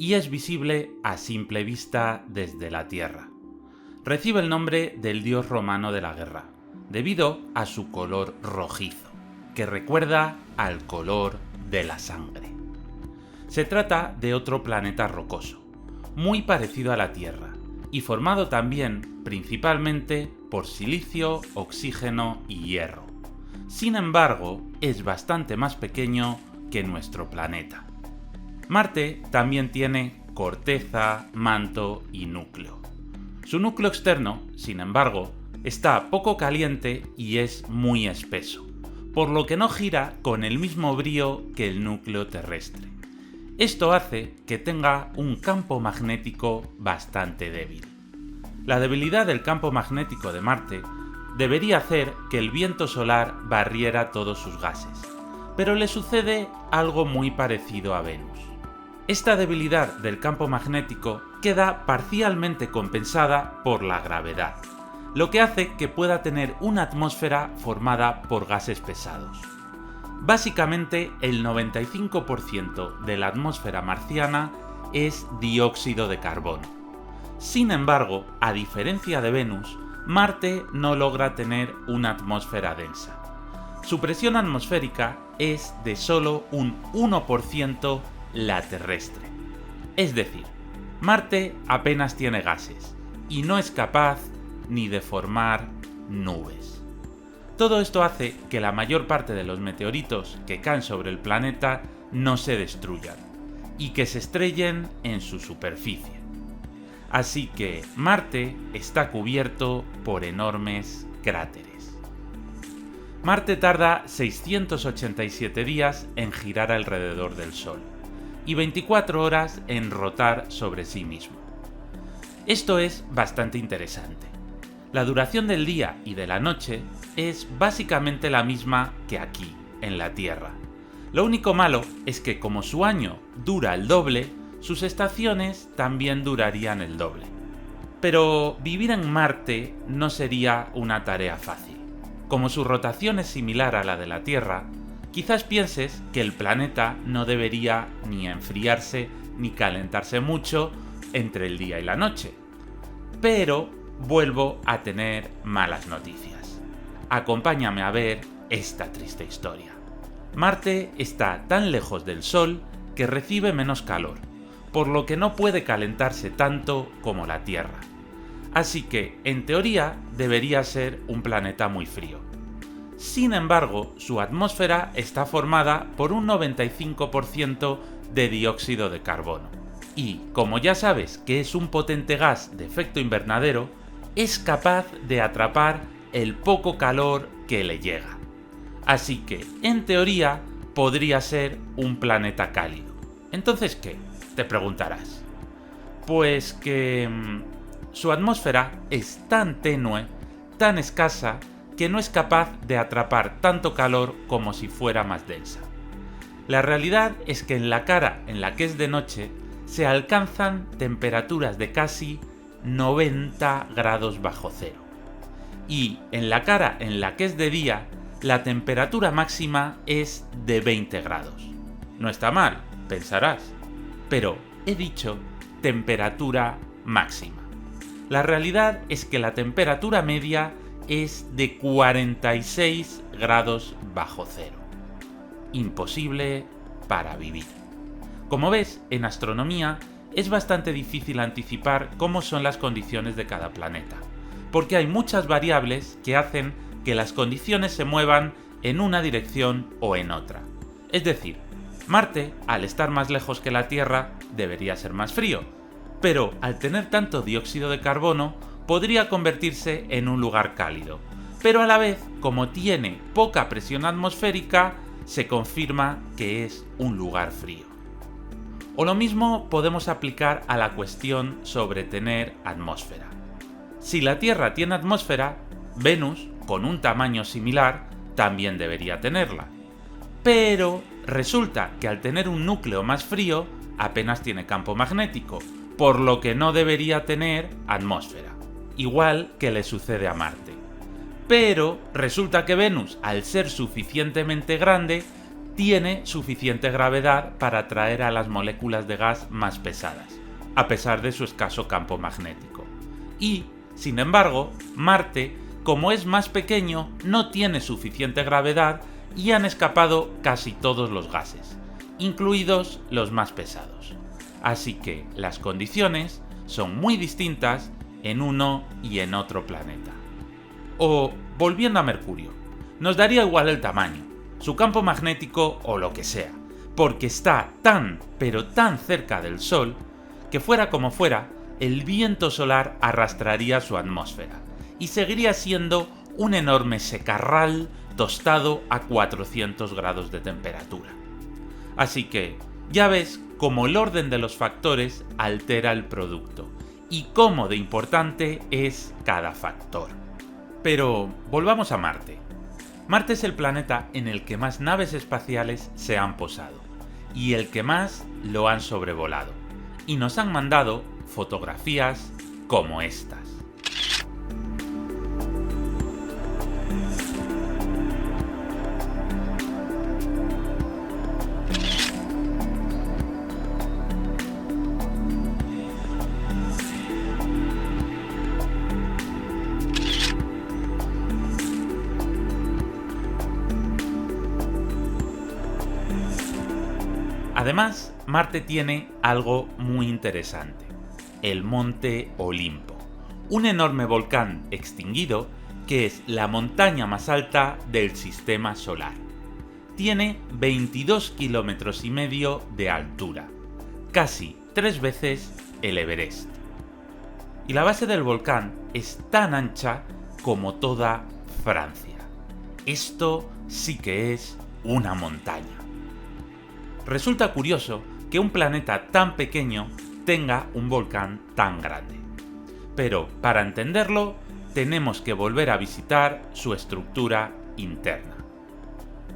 y es visible a simple vista desde la Tierra. Recibe el nombre del dios romano de la guerra, debido a su color rojizo, que recuerda al color de la sangre. Se trata de otro planeta rocoso, muy parecido a la Tierra, y formado también principalmente por silicio, oxígeno y hierro. Sin embargo, es bastante más pequeño que nuestro planeta. Marte también tiene corteza, manto y núcleo. Su núcleo externo, sin embargo, está poco caliente y es muy espeso, por lo que no gira con el mismo brío que el núcleo terrestre. Esto hace que tenga un campo magnético bastante débil. La debilidad del campo magnético de Marte debería hacer que el viento solar barriera todos sus gases, pero le sucede algo muy parecido a Venus. Esta debilidad del campo magnético queda parcialmente compensada por la gravedad, lo que hace que pueda tener una atmósfera formada por gases pesados. Básicamente, el 95% de la atmósfera marciana es dióxido de carbono. Sin embargo, a diferencia de Venus, Marte no logra tener una atmósfera densa. Su presión atmosférica es de solo un 1% la terrestre. Es decir, Marte apenas tiene gases y no es capaz ni de formar nubes. Todo esto hace que la mayor parte de los meteoritos que caen sobre el planeta no se destruyan y que se estrellen en su superficie. Así que Marte está cubierto por enormes cráteres. Marte tarda 687 días en girar alrededor del Sol y 24 horas en rotar sobre sí mismo. Esto es bastante interesante. La duración del día y de la noche es básicamente la misma que aquí, en la Tierra. Lo único malo es que como su año dura el doble, sus estaciones también durarían el doble. Pero vivir en Marte no sería una tarea fácil. Como su rotación es similar a la de la Tierra, quizás pienses que el planeta no debería ni enfriarse ni calentarse mucho entre el día y la noche. Pero vuelvo a tener malas noticias. Acompáñame a ver esta triste historia. Marte está tan lejos del Sol que recibe menos calor, por lo que no puede calentarse tanto como la Tierra. Así que, en teoría, debería ser un planeta muy frío. Sin embargo, su atmósfera está formada por un 95% de dióxido de carbono. Y, como ya sabes que es un potente gas de efecto invernadero, es capaz de atrapar el poco calor que le llega. Así que, en teoría, podría ser un planeta cálido. ¿Entonces qué?, te preguntarás. Pues que su atmósfera es tan tenue, tan escasa, que no es capaz de atrapar tanto calor como si fuera más densa. La realidad es que en la cara en la que es de noche se alcanzan temperaturas de casi 90 grados bajo cero. Y en la cara en la que es de día, la temperatura máxima es de 20 grados. No está mal, pensarás, pero he dicho temperatura máxima. La realidad es que la temperatura media es de 46 grados bajo cero. Imposible para vivir. Como ves, en astronomía es bastante difícil anticipar cómo son las condiciones de cada planeta, porque hay muchas variables que hacen que las condiciones se muevan en una dirección o en otra. Es decir, Marte, al estar más lejos que la Tierra, debería ser más frío, pero al tener tanto dióxido de carbono, podría convertirse en un lugar cálido. Pero a la vez, como tiene poca presión atmosférica, se confirma que es un lugar frío. O lo mismo podemos aplicar a la cuestión sobre tener atmósfera. Si la Tierra tiene atmósfera, Venus, con un tamaño similar, también debería tenerla. Pero resulta que al tener un núcleo más frío, apenas tiene campo magnético, por lo que no debería tener atmósfera, igual que le sucede a Marte. Pero resulta que Venus, al ser suficientemente grande, tiene suficiente gravedad para atraer a las moléculas de gas más pesadas, a pesar de su escaso campo magnético. Y, sin embargo, Marte, como es más pequeño, no tiene suficiente gravedad y han escapado casi todos los gases, incluidos los más pesados. Así que las condiciones son muy distintas en uno y en otro planeta. O, volviendo a Mercurio, nos daría igual el tamaño, su campo magnético o lo que sea, porque está tan, pero tan cerca del Sol, que fuera como fuera, el viento solar arrastraría su atmósfera, y seguiría siendo un enorme secarral tostado a 400 grados de temperatura. Así que, ya ves cómo el orden de los factores altera el producto, y cómo de importante es cada factor. Pero volvamos a Marte. Marte es el planeta en el que más naves espaciales se han posado, y el que más lo han sobrevolado, y nos han mandado fotografías como estas. Además, Marte tiene algo muy interesante, el Monte Olimpo, un enorme volcán extinguido que es la montaña más alta del sistema solar. Tiene 22 kilómetros y medio de altura, casi 3 veces el Everest. Y la base del volcán es tan ancha como toda Francia. Esto sí que es una montaña. Resulta curioso que un planeta tan pequeño tenga un volcán tan grande. Pero para entenderlo, tenemos que volver a visitar su estructura interna.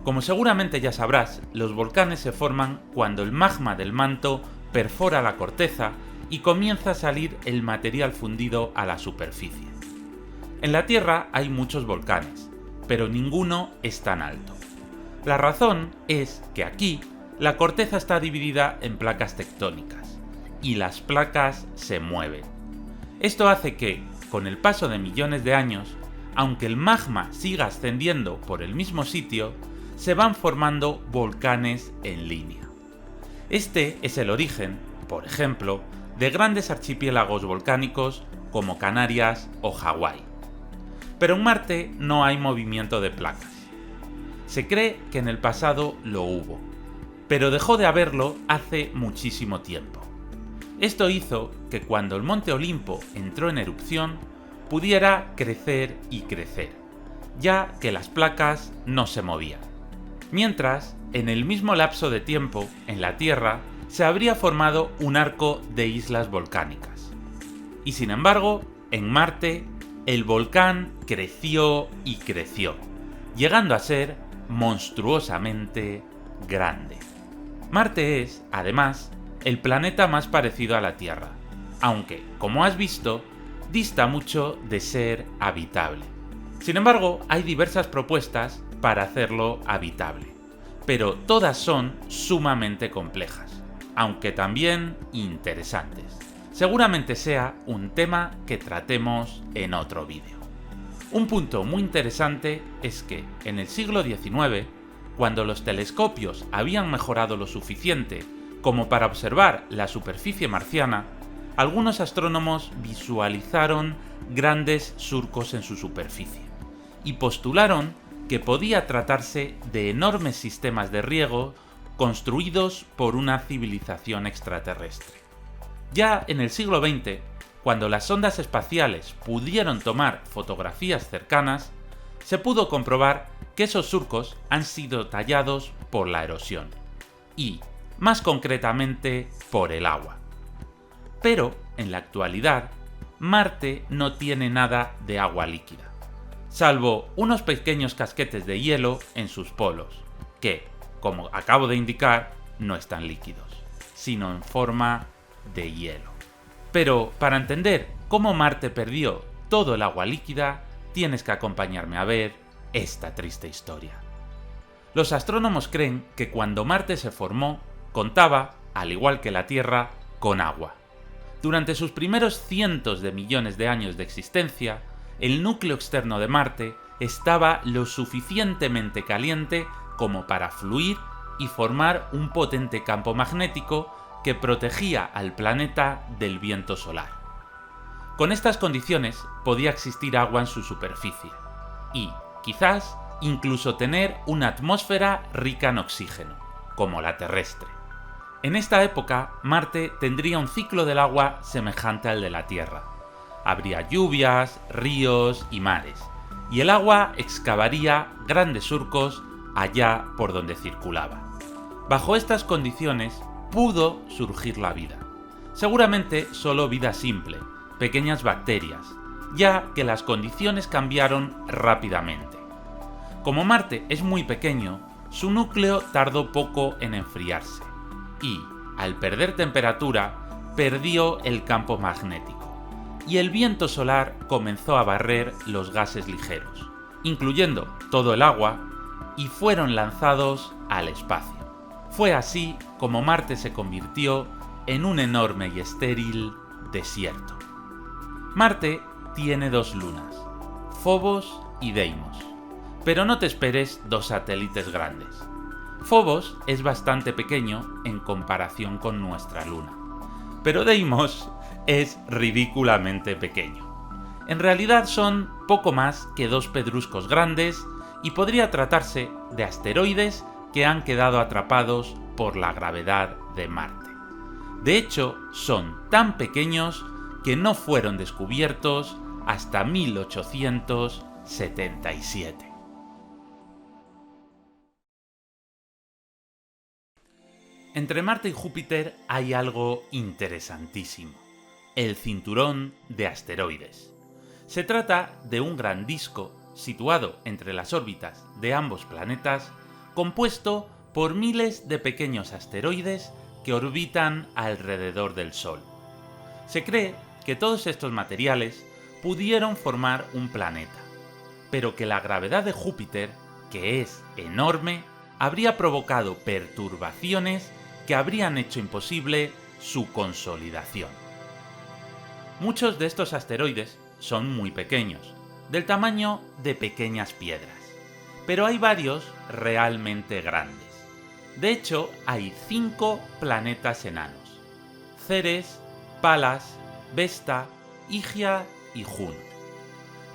Como seguramente ya sabrás, los volcanes se forman cuando el magma del manto perfora la corteza y comienza a salir el material fundido a la superficie. En la Tierra hay muchos volcanes, pero ninguno es tan alto. La razón es que aquí la corteza está dividida en placas tectónicas, y las placas se mueven. Esto hace que, con el paso de millones de años, aunque el magma siga ascendiendo por el mismo sitio, se van formando volcanes en línea. Este es el origen, por ejemplo, de grandes archipiélagos volcánicos como Canarias o Hawái. Pero en Marte no hay movimiento de placas. Se cree que en el pasado lo hubo, pero dejó de haberlo hace muchísimo tiempo. Esto hizo que cuando el Monte Olimpo entró en erupción, pudiera crecer y crecer, ya que las placas no se movían. Mientras, en el mismo lapso de tiempo, en la Tierra, se habría formado un arco de islas volcánicas. Y sin embargo, en Marte, el volcán creció y creció, llegando a ser monstruosamente grande. Marte es, además, el planeta más parecido a la Tierra, aunque, como has visto, dista mucho de ser habitable. Sin embargo, hay diversas propuestas para hacerlo habitable, pero todas son sumamente complejas, aunque también interesantes. Seguramente sea un tema que tratemos en otro vídeo. Un punto muy interesante es que, en el siglo XIX, cuando los telescopios habían mejorado lo suficiente como para observar la superficie marciana, algunos astrónomos visualizaron grandes surcos en su superficie y postularon que podía tratarse de enormes sistemas de riego construidos por una civilización extraterrestre. Ya en el siglo XX, cuando las sondas espaciales pudieron tomar fotografías cercanas, se pudo comprobar que esos surcos han sido tallados por la erosión y, más concretamente, por el agua. Pero, en la actualidad, Marte no tiene nada de agua líquida, salvo unos pequeños casquetes de hielo en sus polos, que, como acabo de indicar, no están líquidos, sino en forma de hielo. Pero, para entender cómo Marte perdió todo el agua líquida, tienes que acompañarme a ver esta triste historia. Los astrónomos creen que cuando Marte se formó, contaba, al igual que la Tierra, con agua. Durante sus primeros cientos de millones de años de existencia, el núcleo externo de Marte estaba lo suficientemente caliente como para fluir y formar un potente campo magnético que protegía al planeta del viento solar. Con estas condiciones podía existir agua en su superficie y, quizás, incluso tener una atmósfera rica en oxígeno, como la terrestre. En esta época, Marte tendría un ciclo del agua semejante al de la Tierra. Habría lluvias, ríos y mares, y el agua excavaría grandes surcos allá por donde circulaba. Bajo estas condiciones pudo surgir la vida. Seguramente solo vida simple, pequeñas bacterias, ya que las condiciones cambiaron rápidamente. Como Marte es muy pequeño, su núcleo tardó poco en enfriarse y, al perder temperatura, perdió el campo magnético, y el viento solar comenzó a barrer los gases ligeros, incluyendo todo el agua, y fueron lanzados al espacio. Fue así como Marte se convirtió en un enorme y estéril desierto. Marte tiene dos lunas, Phobos y Deimos, pero no te esperes dos satélites grandes. Phobos es bastante pequeño en comparación con nuestra luna, pero Deimos es ridículamente pequeño. En realidad son poco más que dos pedruscos grandes y podría tratarse de asteroides que han quedado atrapados por la gravedad de Marte. De hecho, son tan pequeños que no fueron descubiertos hasta 1877. Entre Marte y Júpiter hay algo interesantísimo: el cinturón de asteroides. Se trata de un gran disco situado entre las órbitas de ambos planetas, compuesto por miles de pequeños asteroides que orbitan alrededor del Sol. Se cree que todos estos materiales pudieron formar un planeta, pero que la gravedad de Júpiter, que es enorme, habría provocado perturbaciones que habrían hecho imposible su consolidación. Muchos de estos asteroides son muy pequeños, del tamaño de pequeñas piedras, pero hay varios realmente grandes. De hecho, hay 5 planetas enanos: Ceres, Palas, Vesta, Higia y Juno.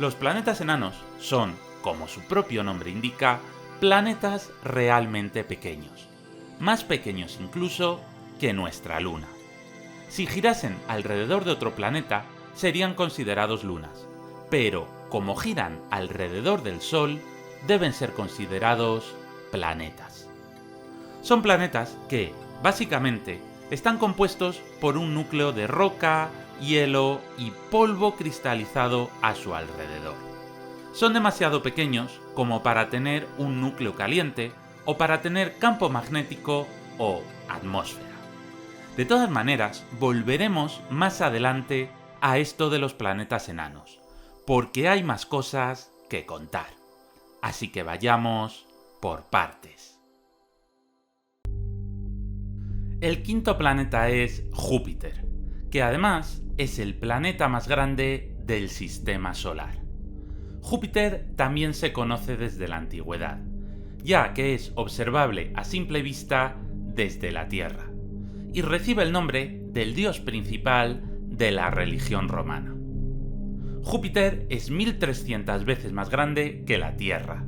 Los planetas enanos son, como su propio nombre indica, planetas realmente pequeños, más pequeños incluso que nuestra Luna. Si girasen alrededor de otro planeta, serían considerados lunas, pero como giran alrededor del Sol, deben ser considerados planetas. Son planetas que, básicamente, están compuestos por un núcleo de roca, hielo y polvo cristalizado a su alrededor. Son demasiado pequeños como para tener un núcleo caliente o para tener campo magnético o atmósfera. De todas maneras, volveremos más adelante a esto de los planetas enanos, porque hay más cosas que contar. Así que vayamos por partes. El quinto planeta es Júpiter, que además es el planeta más grande del sistema solar. Júpiter también se conoce desde la antigüedad, ya que es observable a simple vista desde la Tierra, y recibe el nombre del dios principal de la religión romana. Júpiter es 1300 veces más grande que la Tierra,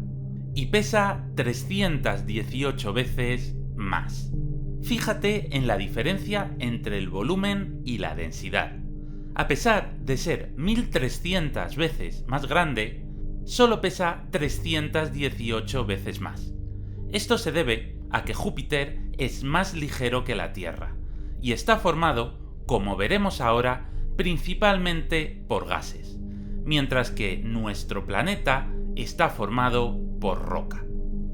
y pesa 318 veces más. Fíjate en la diferencia entre el volumen y la densidad. A pesar de ser 1300 veces más grande, solo pesa 318 veces más. Esto se debe a que Júpiter es más ligero que la Tierra, y está formado, como veremos ahora, principalmente por gases, mientras que nuestro planeta está formado por roca.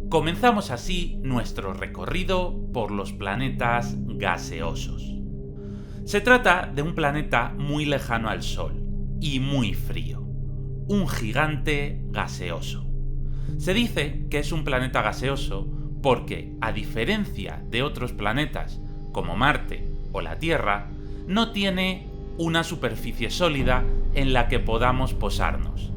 Comenzamos así nuestro recorrido por los planetas gaseosos. Se trata de un planeta muy lejano al Sol y muy frío, un gigante gaseoso. Se dice que es un planeta gaseoso porque, a diferencia de otros planetas como Marte o la Tierra, no tiene una superficie sólida en la que podamos posarnos,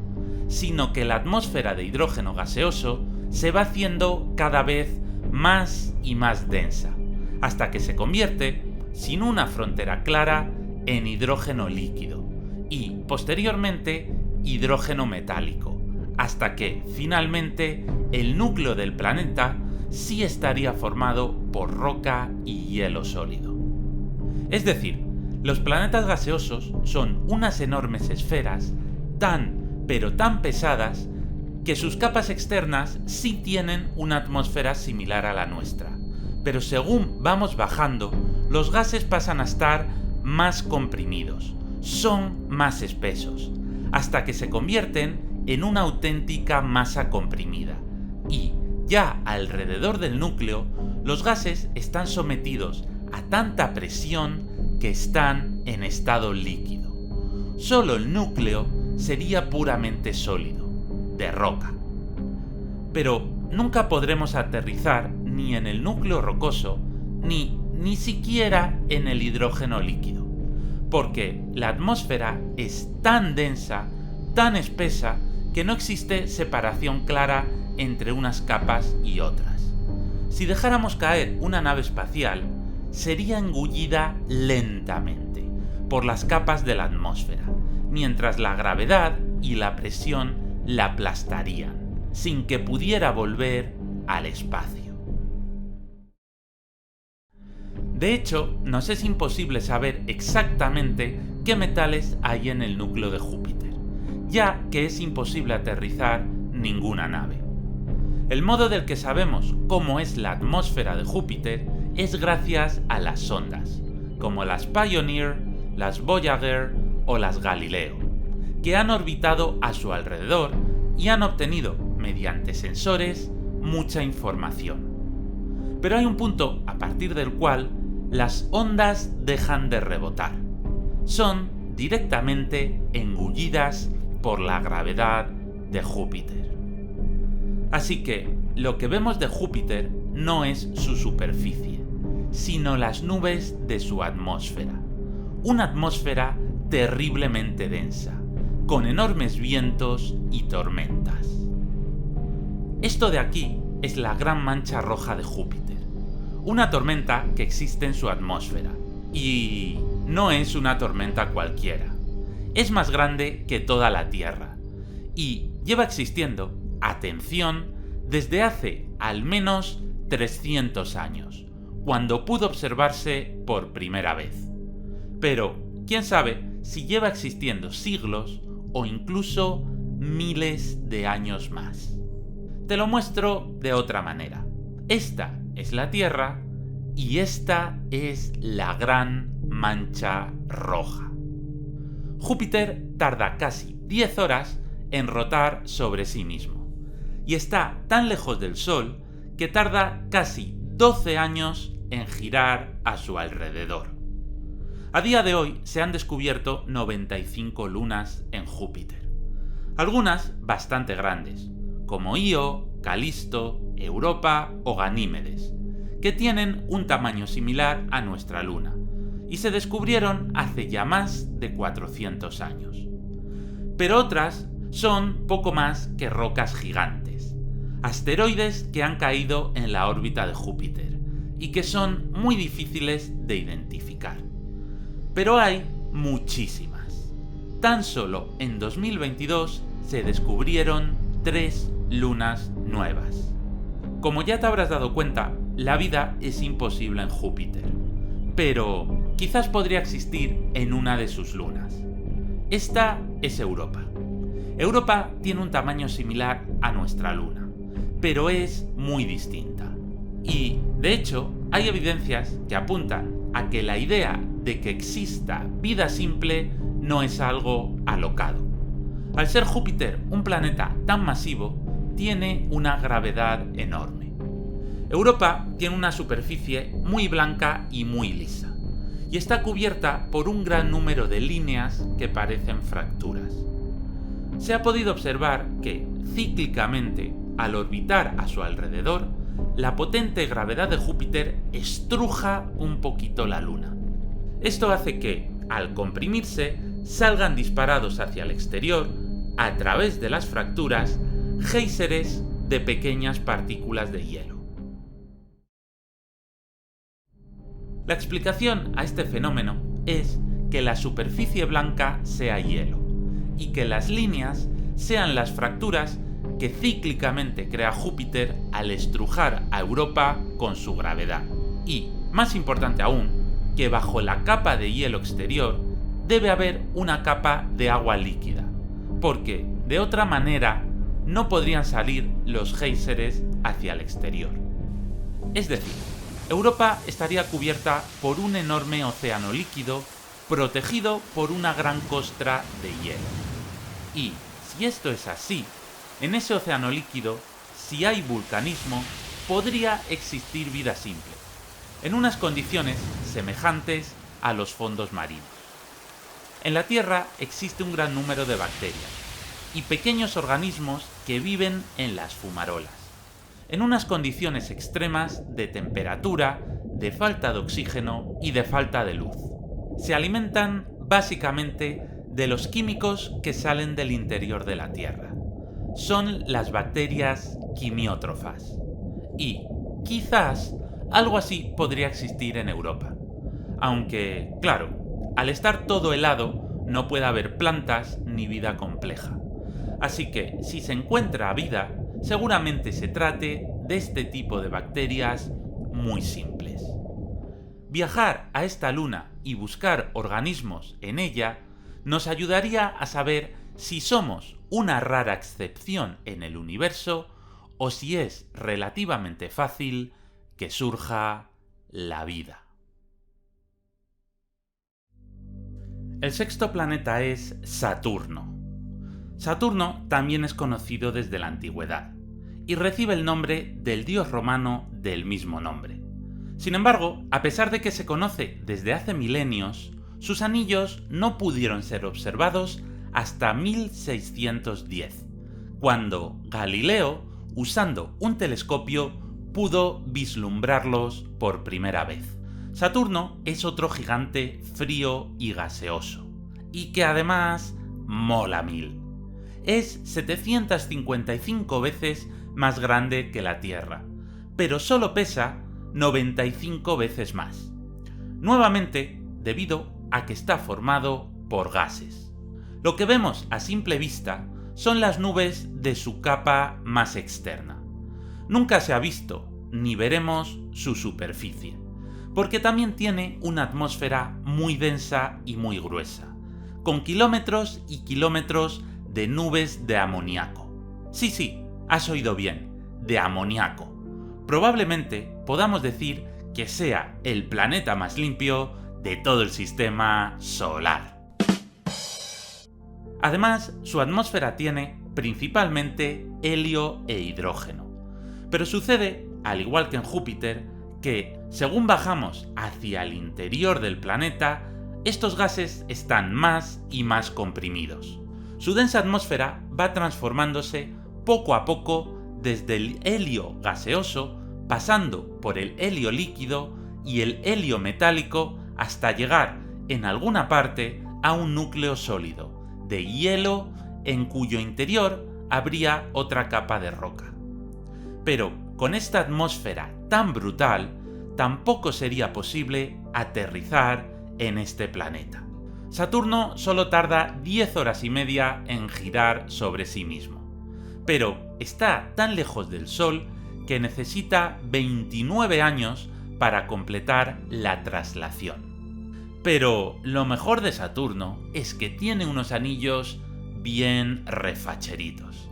sino que la atmósfera de hidrógeno gaseoso se va haciendo cada vez más y más densa, hasta que se convierte, sin una frontera clara, en hidrógeno líquido y, posteriormente, hidrógeno metálico, hasta que, finalmente, el núcleo del planeta sí estaría formado por roca y hielo sólido. Es decir, los planetas gaseosos son unas enormes esferas pero tan pesadas que sus capas externas sí tienen una atmósfera similar a la nuestra, pero según vamos bajando, los gases pasan a estar más comprimidos, son más espesos, hasta que se convierten en una auténtica masa comprimida, y ya alrededor del núcleo, los gases están sometidos a tanta presión que están en estado líquido. Solo el núcleo sería puramente sólido, de roca. Pero nunca podremos aterrizar ni en el núcleo rocoso, ni siquiera en el hidrógeno líquido, porque la atmósfera es tan densa, tan espesa, que no existe separación clara entre unas capas y otras. Si dejáramos caer una nave espacial, sería engullida lentamente por las capas de la atmósfera, mientras la gravedad y la presión la aplastarían, sin que pudiera volver al espacio. De hecho, nos es imposible saber exactamente qué metales hay en el núcleo de Júpiter, ya que es imposible aterrizar ninguna nave. El modo del que sabemos cómo es la atmósfera de Júpiter es gracias a las sondas, como las Pioneer, las Voyager o las Galileo, que han orbitado a su alrededor y han obtenido, mediante sensores, mucha información. Pero hay un punto a partir del cual las ondas dejan de rebotar. Son directamente engullidas por la gravedad de Júpiter. Así que lo que vemos de Júpiter no es su superficie, sino las nubes de su atmósfera. Una atmósfera terriblemente densa, con enormes vientos y tormentas. Esto de aquí es la Gran Mancha Roja de Júpiter, una tormenta que existe en su atmósfera. Y no es una tormenta cualquiera. Es más grande que toda la Tierra. Y lleva existiendo, atención, desde hace al menos 300 años, cuando pudo observarse por primera vez. Pero, quién sabe si lleva existiendo siglos o incluso miles de años más. Te lo muestro de otra manera. esta es la Tierra y esta es la Gran Mancha Roja. Júpiter tarda casi 10 horas en rotar sobre sí mismo y está tan lejos del Sol que tarda casi 12 años en girar a su alrededor. A día de hoy se han descubierto 95 lunas en Júpiter, algunas bastante grandes, como Io, Calisto, Europa o Ganímedes, que tienen un tamaño similar a nuestra luna, y se descubrieron hace ya más de 400 años. Pero otras son poco más que rocas gigantes, asteroides que han caído en la órbita de Júpiter y que son muy difíciles de identificar. Pero hay muchísimas. Tan solo en 2022 se descubrieron 3 lunas nuevas. Como ya te habrás dado cuenta, la vida es imposible en Júpiter, pero quizás podría existir en una de sus lunas. Esta es Europa. Europa tiene un tamaño similar a nuestra luna, pero es muy distinta. Y, de hecho, hay evidencias que apuntan a que la idea de que exista vida simple no es algo alocado. Al ser Júpiter un planeta tan masivo, tiene una gravedad enorme. Europa tiene una superficie muy blanca y muy lisa, y está cubierta por un gran número de líneas que parecen fracturas. Se ha podido observar que, cíclicamente, al orbitar a su alrededor, la potente gravedad de Júpiter estruja un poquito la Luna. Esto hace que, al comprimirse, salgan disparados hacia el exterior, a través de las fracturas, géiseres de pequeñas partículas de hielo. La explicación a este fenómeno es que la superficie blanca sea hielo y que las líneas sean las fracturas que cíclicamente crea Júpiter al estrujar a Europa con su gravedad. Y, más importante aún, que bajo la capa de hielo exterior debe haber una capa de agua líquida, porque de otra manera no podrían salir los géiseres hacia el exterior. Es decir, Europa estaría cubierta por un enorme océano líquido protegido por una gran costra de hielo. Y, si esto es así, en ese océano líquido, si hay vulcanismo, podría existir vida simple, en unas condiciones semejantes a los fondos marinos. En la Tierra existe un gran número de bacterias y pequeños organismos que viven en las fumarolas, en unas condiciones extremas de temperatura, de falta de oxígeno y de falta de luz. Se alimentan básicamente de los químicos que salen del interior de la Tierra. Son las bacterias quimiótrofas. Y, quizás, algo así podría existir en Europa. Aunque, claro, al estar todo helado, no puede haber plantas ni vida compleja. Así que, si se encuentra vida, seguramente se trate de este tipo de bacterias muy simples. Viajar a esta luna y buscar organismos en ella nos ayudaría a saber si somos una rara excepción en el universo o si es relativamente fácil que surja la vida. El sexto planeta es Saturno. Saturno también es conocido desde la antigüedad y recibe el nombre del dios romano del mismo nombre. Sin embargo, a pesar de que se conoce desde hace milenios, sus anillos no pudieron ser observados hasta 1610, cuando Galileo, usando un telescopio, pudo vislumbrarlos por primera vez. Saturno es otro gigante frío y gaseoso, y que además mola mil. Es 755 veces más grande que la Tierra, pero solo pesa 95 veces más. Nuevamente, debido a que está formado por gases. Lo que vemos a simple vista son las nubes de su capa más externa. Nunca se ha visto, ni veremos su superficie, porque también tiene una atmósfera muy densa y muy gruesa, con kilómetros y kilómetros de nubes de amoníaco. Sí, has oído bien, de amoníaco, probablemente podamos decir que sea el planeta más limpio de todo el sistema solar. Además, su atmósfera tiene principalmente helio e hidrógeno. Pero sucede, al igual que en Júpiter, que según bajamos hacia el interior del planeta, estos gases están más y más comprimidos. Su densa atmósfera va transformándose poco a poco desde el helio gaseoso, pasando por el helio líquido y el helio metálico hasta llegar, en alguna parte, a un núcleo sólido, de hielo en cuyo interior habría otra capa de roca. Pero con esta atmósfera tan brutal, tampoco sería posible aterrizar en este planeta. Saturno solo tarda 10 horas y media en girar sobre sí mismo, pero está tan lejos del Sol que necesita 29 años para completar la traslación. Pero lo mejor de Saturno es que tiene unos anillos bien refacheritos.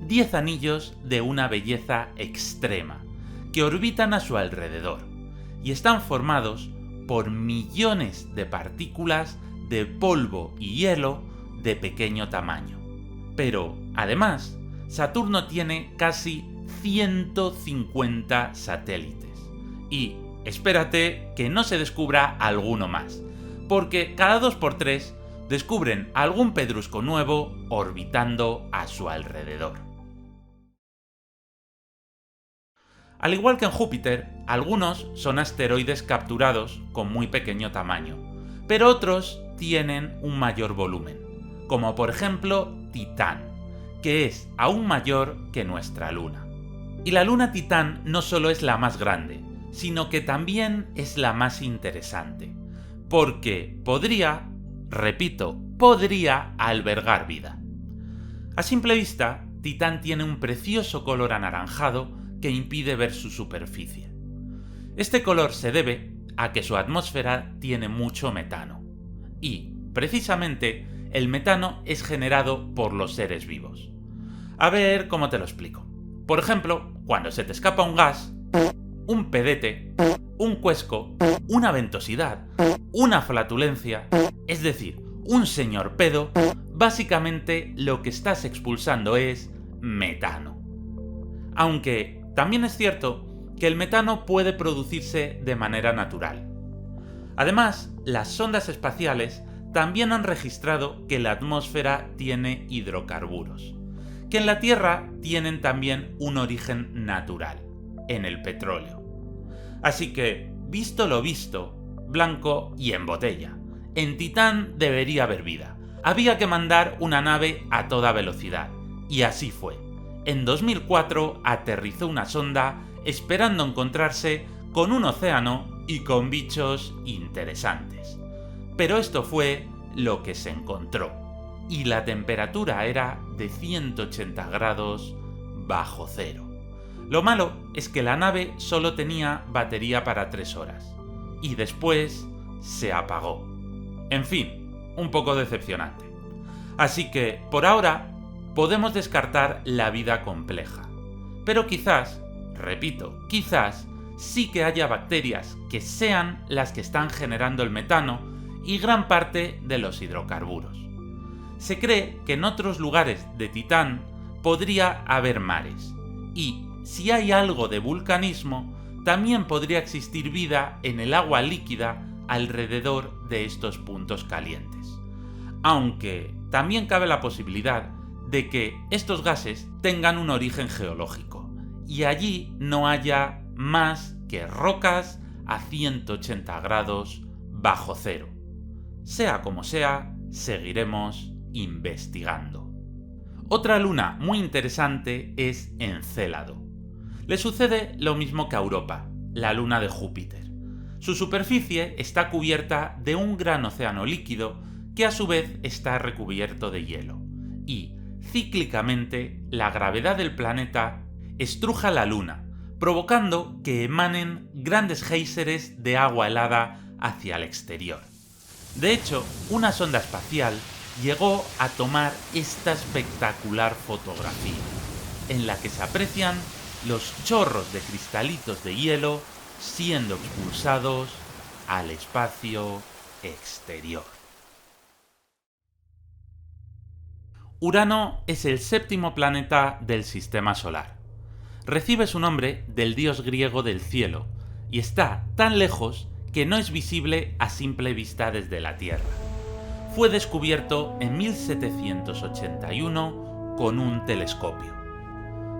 10 anillos de una belleza extrema, que orbitan a su alrededor, y están formados por millones de partículas de polvo y hielo de pequeño tamaño. Pero, además, Saturno tiene casi 150 satélites. Y espérate que no se descubra alguno más, porque cada 2×3 descubren algún pedrusco nuevo orbitando a su alrededor. Al igual que en Júpiter, algunos son asteroides capturados con muy pequeño tamaño, pero otros tienen un mayor volumen, como por ejemplo Titán, que es aún mayor que nuestra Luna. Y la Luna Titán no solo es la más grande, sino que también es la más interesante, porque podría albergar vida. A simple vista, Titán tiene un precioso color anaranjado que impide ver su superficie. Este color se debe a que su atmósfera tiene mucho metano. Y, precisamente, el metano es generado por los seres vivos. A ver cómo te lo explico. Por ejemplo, cuando se te escapa un gas, un pedete, un cuesco, una ventosidad, una flatulencia, es decir, un señor pedo, básicamente lo que estás expulsando es metano. Aunque también es cierto que el metano puede producirse de manera natural. Además, las sondas espaciales también han registrado que la atmósfera tiene hidrocarburos, que en la Tierra tienen también un origen natural, en el petróleo. Así que, visto lo visto, blanco y en botella, en Titán debería haber vida. Había que mandar una nave a toda velocidad, y así fue. En 2004 aterrizó una sonda esperando encontrarse con un océano y con bichos interesantes. Pero esto fue lo que se encontró, y la temperatura era de 180 grados bajo cero. Lo malo es que la nave solo tenía batería para 3 horas, y después se apagó. En fin, un poco decepcionante. Así que, por ahora, podemos descartar la vida compleja. Pero quizás, repito, quizás, sí que haya bacterias que sean las que están generando el metano y gran parte de los hidrocarburos. Se cree que en otros lugares de Titán podría haber mares, y si hay algo de vulcanismo, también podría existir vida en el agua líquida alrededor de estos puntos calientes. Aunque también cabe la posibilidad de que estos gases tengan un origen geológico, y allí no haya más que rocas a 180 grados bajo cero. Sea como sea, seguiremos investigando. Otra luna muy interesante es Encélado. Le sucede lo mismo que a Europa, la luna de Júpiter. Su superficie está cubierta de un gran océano líquido que a su vez está recubierto de hielo, y cíclicamente la gravedad del planeta estruja la luna, provocando que emanen grandes géiseres de agua helada hacia el exterior. De hecho, una sonda espacial llegó a tomar esta espectacular fotografía, en la que se aprecian los chorros de cristalitos de hielo siendo expulsados al espacio exterior. Urano es el séptimo planeta del Sistema Solar. Recibe su nombre del dios griego del cielo y está tan lejos que no es visible a simple vista desde la Tierra. Fue descubierto en 1781 con un telescopio.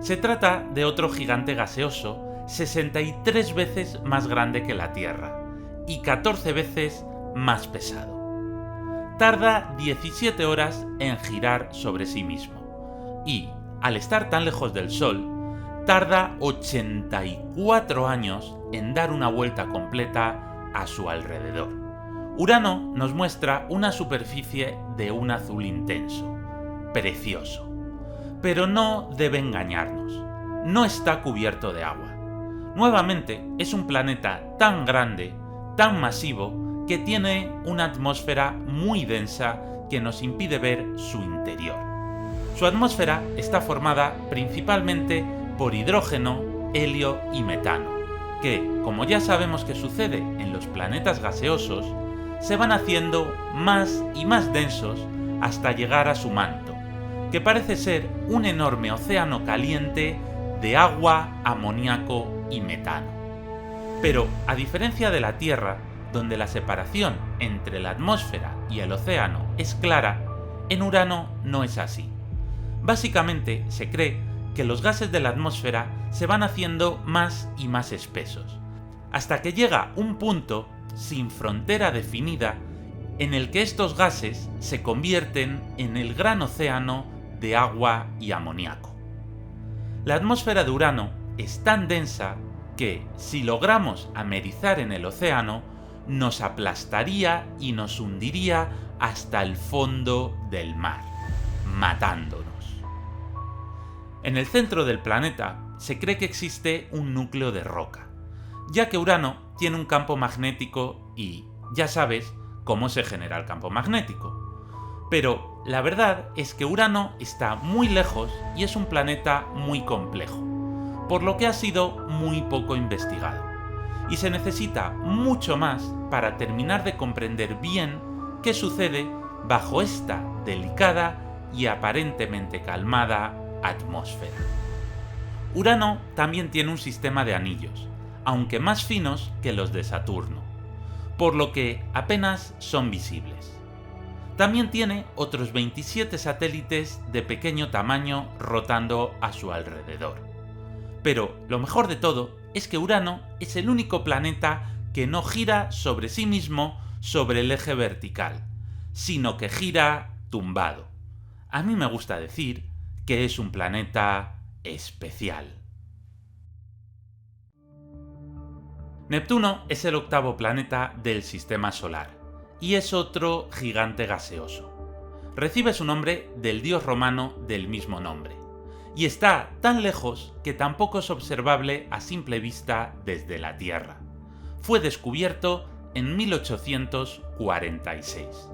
Se trata de otro gigante gaseoso 63 veces más grande que la Tierra y 14 veces más pesado. Tarda 17 horas en girar sobre sí mismo y, al estar tan lejos del Sol, tarda 84 años en dar una vuelta completa a su alrededor. Urano nos muestra una superficie de un azul intenso, precioso. Pero no debe engañarnos, no está cubierto de agua. Nuevamente, es un planeta tan grande, tan masivo, que tiene una atmósfera muy densa que nos impide ver su interior. Su atmósfera está formada principalmente por hidrógeno, helio y metano, que, como ya sabemos que sucede en los planetas gaseosos, se van haciendo más y más densos hasta llegar a su manto, que parece ser un enorme océano caliente de agua, amoníaco y metano. Pero, a diferencia de la Tierra, donde la separación entre la atmósfera y el océano es clara, en Urano no es así. Básicamente se cree que los gases de la atmósfera se van haciendo más y más espesos, hasta que llega un punto sin frontera definida en el que estos gases se convierten en el gran océano de agua y amoníaco. La atmósfera de Urano es tan densa que, si logramos amerizar en el océano, nos aplastaría y nos hundiría hasta el fondo del mar, matándonos. En el centro del planeta se cree que existe un núcleo de roca, ya que Urano tiene un campo magnético y ya sabes cómo se genera el campo magnético. Pero la verdad es que Urano está muy lejos y es un planeta muy complejo, por lo que ha sido muy poco investigado. Y se necesita mucho más para terminar de comprender bien qué sucede bajo esta delicada y aparentemente calmada atmósfera. Urano también tiene un sistema de anillos, aunque más finos que los de Saturno, por lo que apenas son visibles. También tiene otros 27 satélites de pequeño tamaño rotando a su alrededor. Pero lo mejor de todo es que Urano es el único planeta que no gira sobre sí mismo sobre el eje vertical, sino que gira tumbado. A mí me gusta decir que es un planeta especial. Neptuno es el octavo planeta del Sistema Solar y es otro gigante gaseoso. Recibe su nombre del dios romano del mismo nombre. Y está tan lejos que tampoco es observable a simple vista desde la Tierra. Fue descubierto en 1846.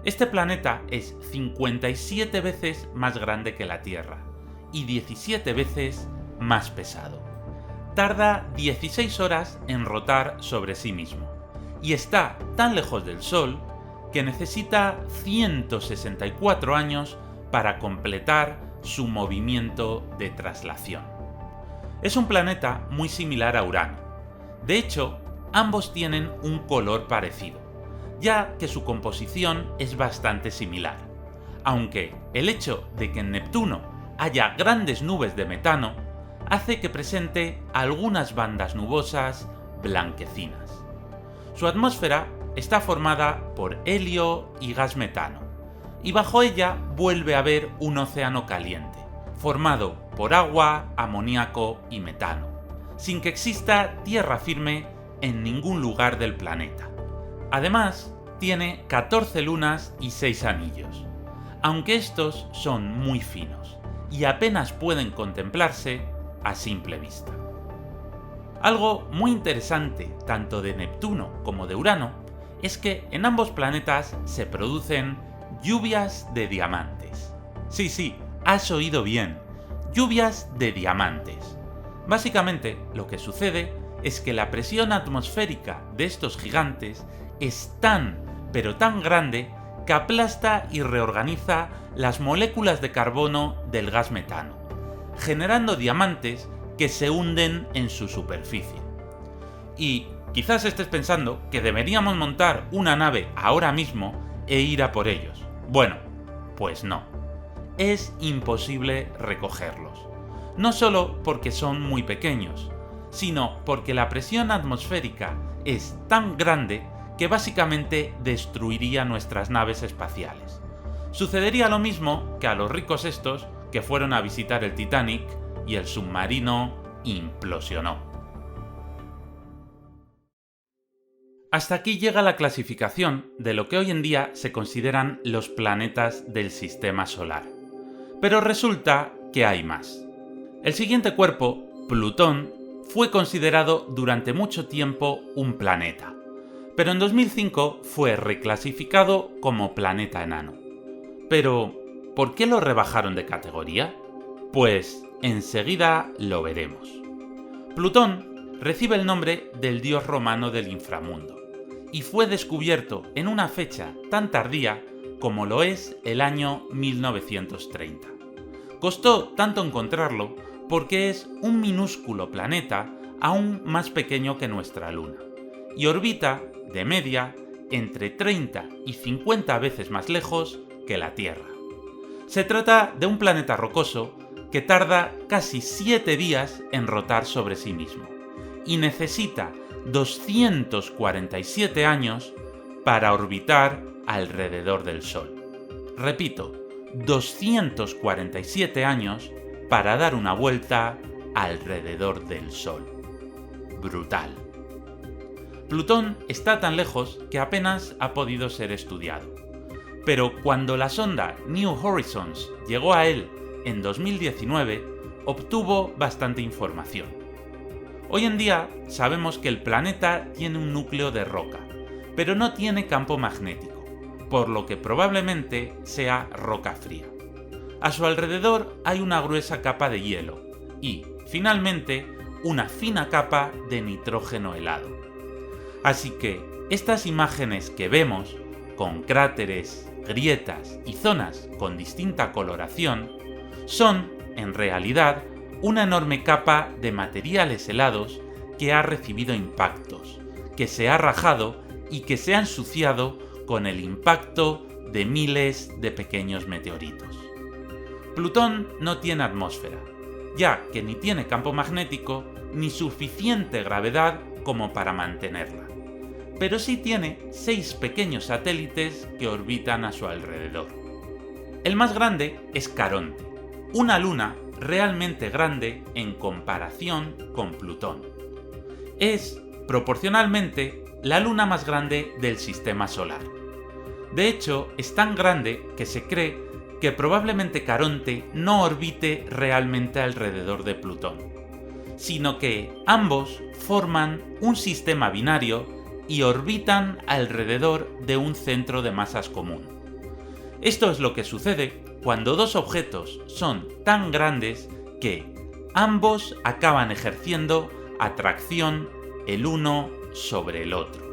Este planeta es 57 veces más grande que la Tierra y 17 veces más pesado. Tarda 16 horas en rotar sobre sí mismo y está tan lejos del Sol que necesita 164 años para completar su movimiento de traslación. Es un planeta muy similar a Urano. De hecho, ambos tienen un color parecido, ya que su composición es bastante similar, aunque el hecho de que en Neptuno haya grandes nubes de metano hace que presente algunas bandas nubosas blanquecinas. Su atmósfera está formada por helio y gas metano, y bajo ella vuelve a haber un océano caliente, formado por agua, amoníaco y metano, sin que exista tierra firme en ningún lugar del planeta. Además, tiene 14 lunas y 6 anillos, aunque estos son muy finos y apenas pueden contemplarse a simple vista. Algo muy interesante tanto de Neptuno como de Urano es que en ambos planetas se producen lluvias de diamantes. Sí, has oído bien, lluvias de diamantes. Básicamente, lo que sucede es que la presión atmosférica de estos gigantes es tan, pero tan grande que aplasta y reorganiza las moléculas de carbono del gas metano, generando diamantes que se hunden en su superficie. Y quizás estés pensando que deberíamos montar una nave ahora mismo e ir a por ellos. Bueno, pues no. Es imposible recogerlos. No solo porque son muy pequeños, sino porque la presión atmosférica es tan grande que básicamente destruiría nuestras naves espaciales. Sucedería lo mismo que a los ricos estos que fueron a visitar el Titanic y el submarino implosionó. Hasta aquí llega la clasificación de lo que hoy en día se consideran los planetas del Sistema Solar. Pero resulta que hay más. El siguiente cuerpo, Plutón, fue considerado durante mucho tiempo un planeta, pero en 2005 fue reclasificado como planeta enano. Pero, ¿por qué lo rebajaron de categoría? Pues enseguida lo veremos. Plutón recibe el nombre del dios romano del inframundo, y fue descubierto en una fecha tan tardía como lo es el año 1930. Costó tanto encontrarlo porque es un minúsculo planeta aún más pequeño que nuestra Luna, y orbita, de media, entre 30 y 50 veces más lejos que la Tierra. Se trata de un planeta rocoso que tarda casi 7 días en rotar sobre sí mismo, y necesita 247 años para orbitar alrededor del Sol. Repito, 247 años para dar una vuelta alrededor del Sol. Brutal. Plutón está tan lejos que apenas ha podido ser estudiado. Pero cuando la sonda New Horizons llegó a él en 2019, obtuvo bastante información. Hoy en día sabemos que el planeta tiene un núcleo de roca, pero no tiene campo magnético, por lo que probablemente sea roca fría. A su alrededor hay una gruesa capa de hielo y, finalmente, una fina capa de nitrógeno helado. Así que estas imágenes que vemos, con cráteres, grietas y zonas con distinta coloración, son, en realidad, una enorme capa de materiales helados que ha recibido impactos, que se ha rajado y que se ha ensuciado con el impacto de miles de pequeños meteoritos. Plutón no tiene atmósfera, ya que ni tiene campo magnético ni suficiente gravedad como para mantenerla, pero sí tiene 6 pequeños satélites que orbitan a su alrededor. El más grande es Caronte, una luna realmente grande en comparación con Plutón. Es, proporcionalmente, la luna más grande del Sistema Solar. De hecho, es tan grande que se cree que probablemente Caronte no orbite realmente alrededor de Plutón, sino que ambos forman un sistema binario y orbitan alrededor de un centro de masas común. Esto es lo que sucede cuando dos objetos son tan grandes que ambos acaban ejerciendo atracción el uno sobre el otro.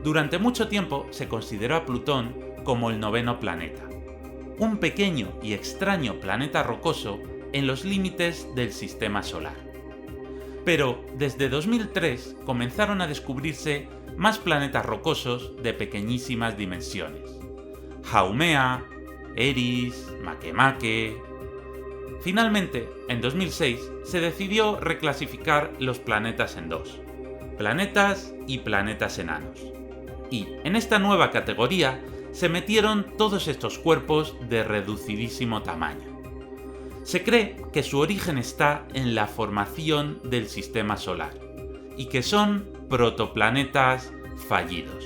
Durante mucho tiempo se consideró a Plutón como el 9º planeta, un pequeño y extraño planeta rocoso en los límites del Sistema Solar. Pero desde 2003 comenzaron a descubrirse más planetas rocosos de pequeñísimas dimensiones: Haumea, Eris, Makemake. Finalmente, en 2006, se decidió reclasificar los planetas en dos: planetas y planetas enanos. Y en esta nueva categoría se metieron todos estos cuerpos de reducidísimo tamaño. Se cree que su origen está en la formación del Sistema Solar, y que son protoplanetas fallidos.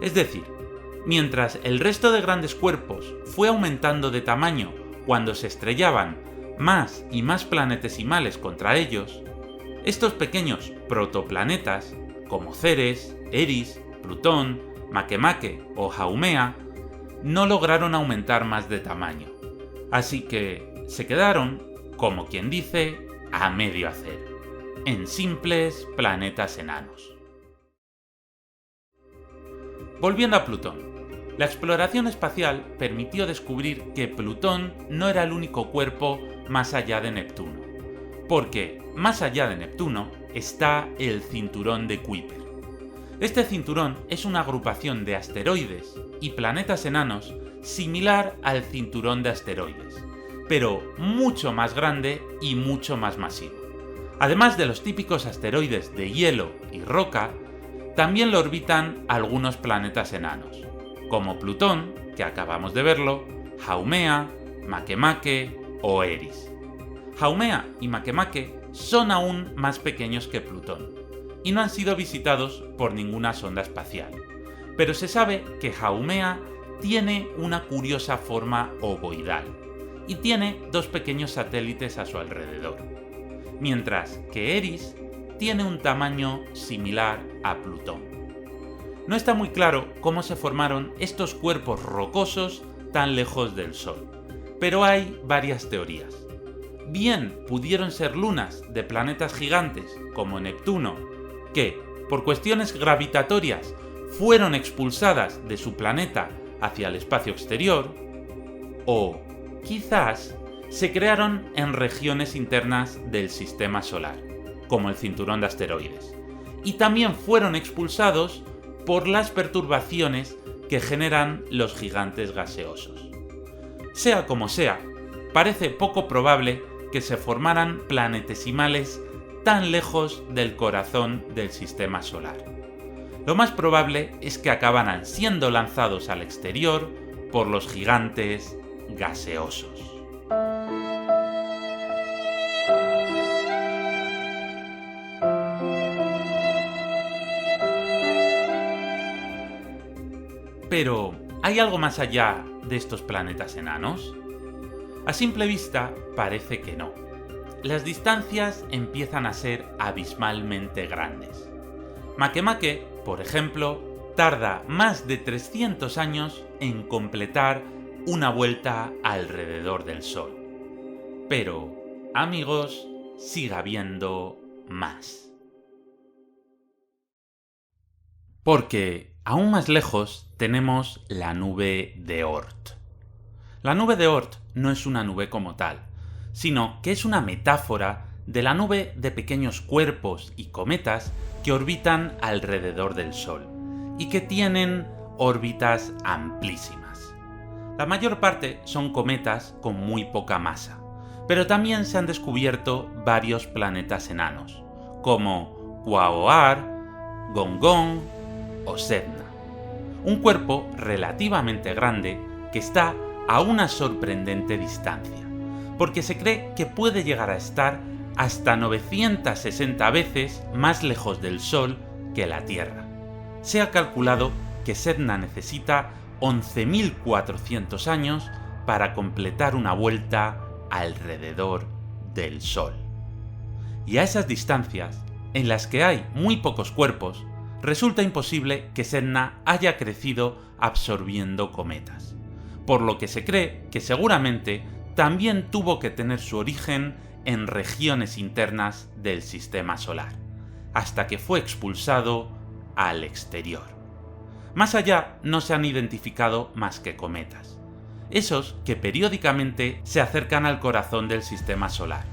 Es decir, mientras el resto de grandes cuerpos fue aumentando de tamaño cuando se estrellaban más y más planetesimales contra ellos, estos pequeños protoplanetas, como Ceres, Eris, Plutón, Makemake o Haumea, no lograron aumentar más de tamaño. Así que se quedaron, como quien dice, a medio hacer, en simples planetas enanos. Volviendo a Plutón. La exploración espacial permitió descubrir que Plutón no era el único cuerpo más allá de Neptuno, porque más allá de Neptuno está el cinturón de Kuiper. Este cinturón es una agrupación de asteroides y planetas enanos similar al cinturón de asteroides, pero mucho más grande y mucho más masivo. Además de los típicos asteroides de hielo y roca, también lo orbitan algunos planetas enanos, como Plutón, que acabamos de verlo, Haumea, Makemake o Eris. Haumea y Makemake son aún más pequeños que Plutón, y no han sido visitados por ninguna sonda espacial, pero se sabe que Haumea tiene una curiosa forma ovoidal, y tiene dos pequeños satélites a su alrededor, mientras que Eris tiene un tamaño similar a Plutón. No está muy claro cómo se formaron estos cuerpos rocosos tan lejos del Sol, pero hay varias teorías. Bien pudieron ser lunas de planetas gigantes como Neptuno, que, por cuestiones gravitatorias, fueron expulsadas de su planeta hacia el espacio exterior, o quizás se crearon en regiones internas del sistema solar, como el cinturón de asteroides, y también fueron expulsados por las perturbaciones que generan los gigantes gaseosos. Sea como sea, parece poco probable que se formaran planetesimales tan lejos del corazón del sistema solar. Lo más probable es que acabaran siendo lanzados al exterior por los gigantes gaseosos. Pero, ¿hay algo más allá de estos planetas enanos? A simple vista, parece que no. Las distancias empiezan a ser abismalmente grandes. Makemake, por ejemplo, tarda más de 300 años en completar una vuelta alrededor del Sol. Pero, amigos, sigue habiendo más. Porque, aún más lejos, tenemos la nube de Oort. La nube de Oort no es una nube como tal, sino que es una metáfora de la nube de pequeños cuerpos y cometas que orbitan alrededor del Sol, y que tienen órbitas amplísimas. La mayor parte son cometas con muy poca masa, pero también se han descubierto varios planetas enanos, como Quaoar, Gongong o Sedna. Un cuerpo relativamente grande que está a una sorprendente distancia, porque se cree que puede llegar a estar hasta 960 veces más lejos del Sol que la Tierra. Se ha calculado que Sedna necesita 11.400 años para completar una vuelta alrededor del Sol. Y a esas distancias, en las que hay muy pocos cuerpos, resulta imposible que Sedna haya crecido absorbiendo cometas, por lo que se cree que seguramente también tuvo que tener su origen en regiones internas del sistema solar, hasta que fue expulsado al exterior. Más allá no se han identificado más que cometas, esos que periódicamente se acercan al corazón del sistema solar,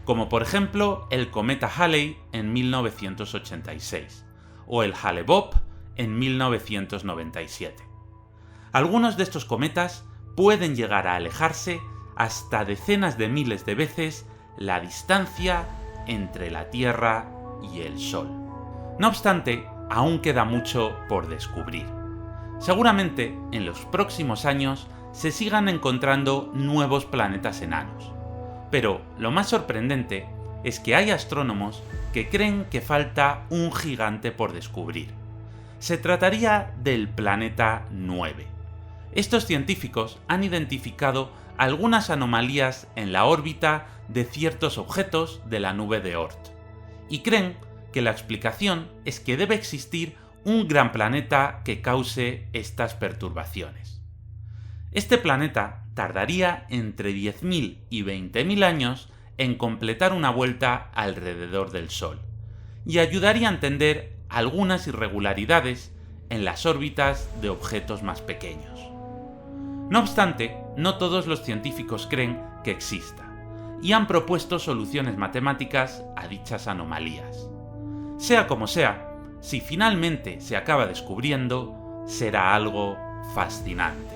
como por ejemplo el cometa Halley en 1986, o el Hale-Bopp en 1997. Algunos de estos cometas pueden llegar a alejarse hasta decenas de miles de veces la distancia entre la Tierra y el Sol. No obstante, aún queda mucho por descubrir. Seguramente en los próximos años se sigan encontrando nuevos planetas enanos. Pero lo más sorprendente es que hay astrónomos que creen que falta un gigante por descubrir. Se trataría del planeta 9. Estos científicos han identificado algunas anomalías en la órbita de ciertos objetos de la nube de Oort, y creen que la explicación es que debe existir un gran planeta que cause estas perturbaciones. Este planeta tardaría entre 10.000 y 20.000 años en completar una vuelta alrededor del Sol, y ayudaría a entender algunas irregularidades en las órbitas de objetos más pequeños. No obstante, no todos los científicos creen que exista, y han propuesto soluciones matemáticas a dichas anomalías. Sea como sea, si finalmente se acaba descubriendo, será algo fascinante.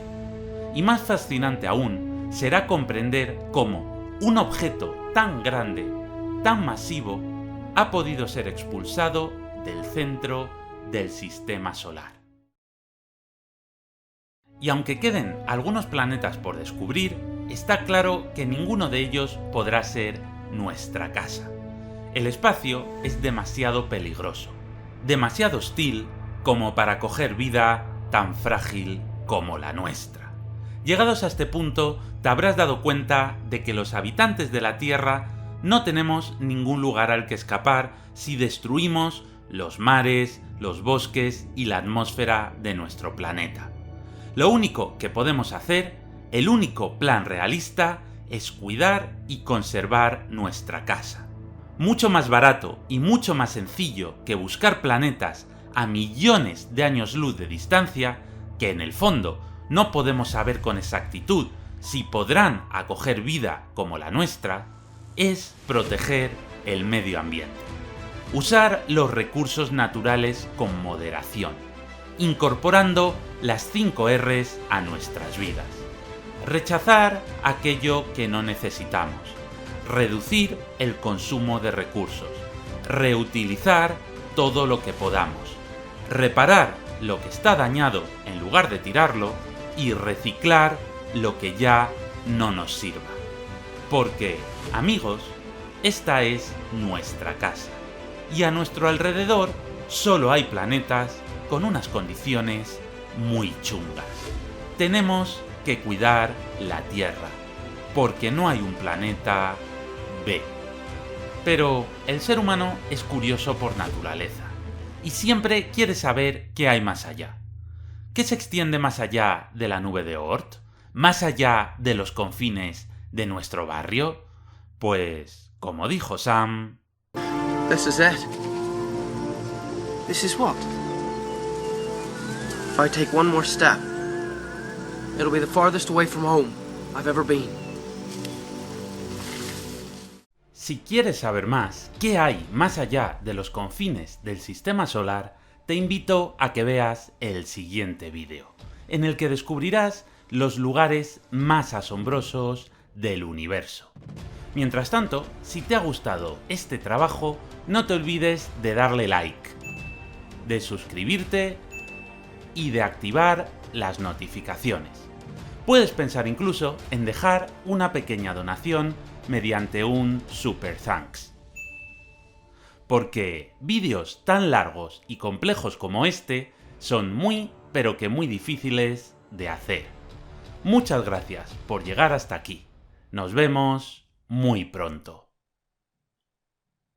Y más fascinante aún será comprender cómo un objeto tan grande, tan masivo, ha podido ser expulsado del centro del sistema solar. Y aunque queden algunos planetas por descubrir, está claro que ninguno de ellos podrá ser nuestra casa. El espacio es demasiado peligroso, demasiado hostil como para acoger vida tan frágil como la nuestra. Llegados a este punto, te habrás dado cuenta de que los habitantes de la Tierra no tenemos ningún lugar al que escapar si destruimos los mares, los bosques y la atmósfera de nuestro planeta. Lo único que podemos hacer, el único plan realista, es cuidar y conservar nuestra casa. Mucho más barato y mucho más sencillo que buscar planetas a millones de años luz de distancia, que en el fondo no podemos saber con exactitud si podrán acoger vida como la nuestra, es proteger el medio ambiente. Usar los recursos naturales con moderación, incorporando las 5 R's a nuestras vidas. Rechazar aquello que no necesitamos. Reducir el consumo de recursos. Reutilizar todo lo que podamos. Reparar lo que está dañado en lugar de tirarlo y reciclar lo que ya no nos sirva. Porque, amigos, esta es nuestra casa. Y a nuestro alrededor solo hay planetas con unas condiciones muy chungas. Tenemos que cuidar la Tierra, porque no hay un planeta B. Pero el ser humano es curioso por naturaleza, y siempre quiere saber qué hay más allá. ¿Qué se extiende más allá de la nube de Oort? ¿Más allá de los confines de nuestro barrio? Pues, como dijo Sam... This is it. This is what? If I take one more step, it'll be the farthest away from home I've ever been. Si quieres saber más qué hay más allá de los confines del sistema solar, te invito a que veas el siguiente vídeo, en el que descubrirás los lugares más asombrosos del universo. Mientras tanto, si te ha gustado este trabajo, no te olvides de darle like, de suscribirte y de activar las notificaciones. Puedes pensar incluso en dejar una pequeña donación mediante un Super Thanks. Porque vídeos tan largos y complejos como este son muy, pero que muy difíciles de hacer. Muchas gracias por llegar hasta aquí. Nos vemos muy pronto.